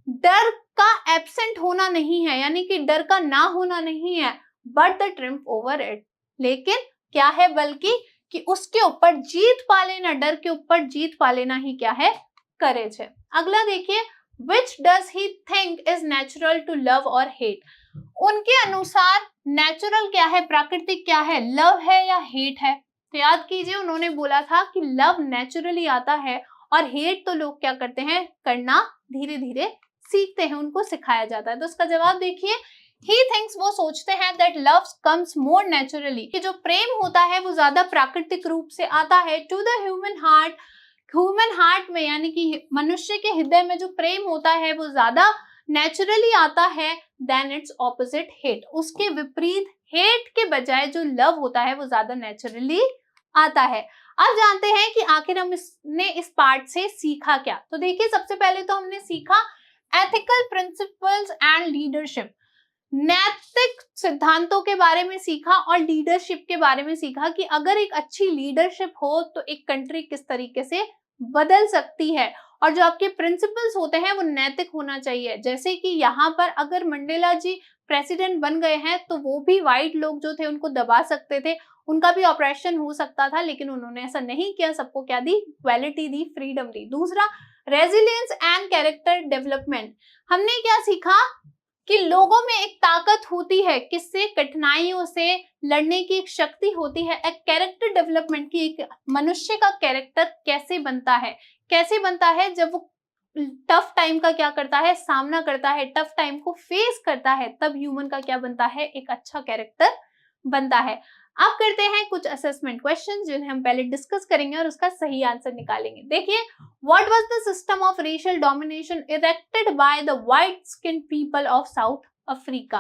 डर का एब्सेंट होना नहीं है, यानी कि डर का ना होना नहीं है, but the triumph over it, लेकिन क्या है, बल्कि कि उसके ऊपर जीत पा लेना, डर के ऊपर जीत पा लेना ही क्या है, करेज है. अगला देखिए, which does he think is natural to love or hate? उनके अनुसार नेचुरल क्या है, प्राकृतिक क्या है, लव है या हेट है? तो याद कीजिए, उन्होंने बोला था कि लव नेचुरली आता है और हेट तो लोग क्या करते हैं, करना धीरे धीरे सीखते हैं, उनको सिखाया जाता है. तो इसका जवाब देखिए, he thinks, वो सोचते हैं that love comes more naturally, कि जो प्रेम होता है वो ज्यादा प्राकृतिक रूप से आता है, to the human heart, human heart में, यानी कि मनुष्य के हृदय में जो प्रेम होता है वो ज्यादा नेचुरली आता है देन इट्स ऑपोजिट हेट, उसके विपरीत हेट के बजाय जो लव होता है वो ज्यादा नेचुरली आता है. अब जानते हैं कि आखिर हम इसने इस पार्ट से सीखा क्या. तो देखिए, सबसे पहले तो हमने सीखा एथिकल प्रिंसिपल्स एंड लीडरशिप, नैतिक सिद्धांतों के बारे में सीखा और लीडरशिप के बारे में सीखा कि अगर एक अच्छी लीडरशिप हो तो एक कंट्री किस तरीके से बदल सकती है, और जो आपके प्रिंसिपल्स होते हैं वो नैतिक होना चाहिए. जैसे कि यहाँ पर अगर मंडेला जी प्रेसिडेंट बन गए हैं तो वो भी व्हाइट लोग जो थे उनको दबा सकते थे, उनका भी ऑपरेशन हो सकता था, लेकिन उन्होंने ऐसा नहीं किया, सबको क्या दी, इक्वालिटी दी, फ्रीडम दी. दूसरा, रेजिलियंस एंड कैरेक्टर डेवलपमेंट, हमने क्या सीखा कि लोगों में एक ताकत होती है, किससे, कठिनाइयों से लड़ने की एक शक्ति होती है. एक कैरेक्टर डेवलपमेंट की, एक मनुष्य का कैरेक्टर कैसे बनता है, कैसे बनता है, जब वो टफ टाइम का क्या करता है, सामना करता है, टफ टाइम को फेस करता है, तब ह्यूमन का क्या बनता है, एक अच्छा कैरेक्टर बनता है. अब करते हैं कुछ असेसमेंट क्वेश्चन जिन्हें हम पहले डिस्कस करेंगे और उसका सही आंसर निकालेंगे. देखिए, what was the system of racial domination erected by the white skin people of South Africa?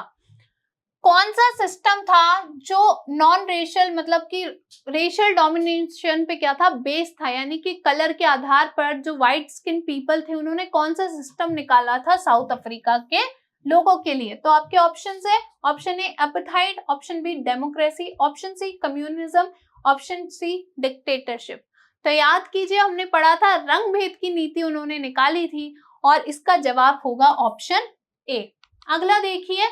कौन सा सिस्टम था जो नॉन रेशियल, मतलब कि रेशियल डोमिनेशन पे क्या था, बेस था, यानी कि कलर के आधार पर जो व्हाइट स्किन पीपल थे उन्होंने कौन सा सिस्टम निकाला था साउथ अफ्रीका के लोगों के लिए? तो आपके ऑप्शंस है, option A apartheid, option B democracy, option C communism, option C dictatorship. तो याद कीजिए, हमने पढ़ा था रंग भेद की नीति उन्होंने निकाली थी और इसका जवाब होगा ऑप्शन ए. अगला देखिए,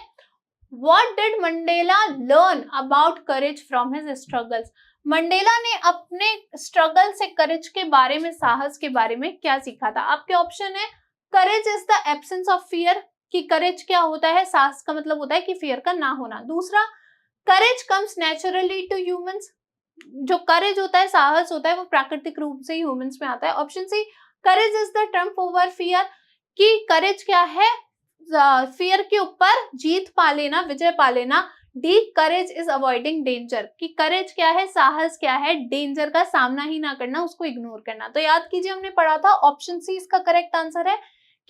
what did Mandela learn about courage from his struggles? Mandela ने अपने स्ट्रगल से करेज के बारे में, साहस के बारे में क्या सीखा था? आपके ऑप्शन है, करेज is the absence of fear, कि करेज क्या होता है, साहस का मतलब होता है कि फियर का ना होना. दूसरा, करेज कम्स नेचुरली टू ह्यूमंस, जो करेज होता है, साहस होता है, वो प्राकृतिक रूप से ह्यूमंस में आता है. Option C, courage is the triumph over fear, कि करेज क्या है, फियर के ऊपर जीत पा लेना, विजय पा लेना. D, courage is avoiding danger, कि करेज क्या है, साहस क्या है, डेंजर का सामना ही ना करना, उसको इग्नोर करना. तो याद कीजिए, हमने पढ़ा था ऑप्शन सी इसका करेक्ट आंसर है,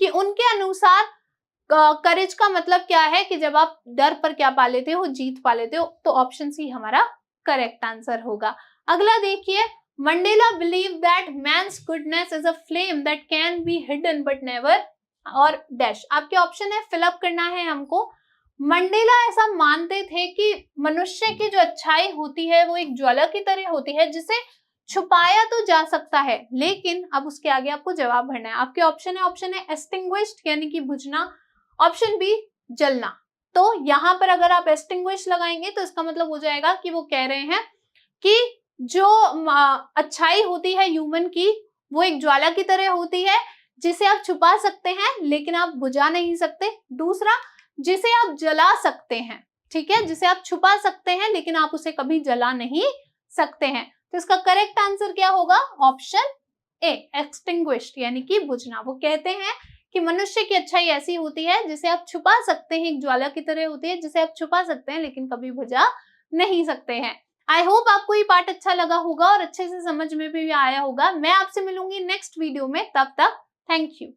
कि उनके अनुसार करेज का मतलब क्या है, कि जब आप डर पर क्या पा लेते हो, जीत पा लेते हो. तो ऑप्शन सी हमारा करेक्ट आंसर होगा. अगला देखिए, Mandela believe that man's goodness is a flame that can be hidden but never, और डैश. आपके ऑप्शन है, फिलअप करना है हमको. मंडेला ऐसा मानते थे कि मनुष्य की जो अच्छाई होती है वो एक ज्वाला की तरह होती है जिसे छुपाया तो जा सकता है, लेकिन अब उसके आगे आपको जवाब भरना है. आपके ऑप्शन है एक्सटिंग्विश्ड, यानी कि बुझना. ऑप्शन बी, जलना. तो यहां पर अगर आप एक्सटिंग्विश लगाएंगे तो इसका मतलब हो जाएगा कि वो कह रहे हैं कि जो अच्छाई होती है ह्यूमन की, वो एक ज्वाला की तरह होती है जिसे आप छुपा सकते हैं लेकिन आप बुझा नहीं सकते. दूसरा, जिसे आप जला सकते हैं, ठीक है, जिसे आप छुपा सकते हैं लेकिन आप उसे कभी जला नहीं सकते हैं। तो इसका करेक्ट आंसर क्या होगा? ऑप्शन ए, एक्सटिंग्विश्ड, यानी कि बुझना। वो कहते हैं कि मनुष्य की अच्छाई ऐसी होती है जिसे आप छुपा सकते हैं, एक ज्वाला की तरह होती है जिसे आप छुपा सकते हैं लेकिन कभी बुझा नहीं सकते हैं। आई होप आपको ये पार्ट अच्छा लगा होगा और अच्छे से समझ में भी आया होगा। मैं आपसे मिलूंगी नेक्स्ट वीडियो में, तब तक थैंक यू।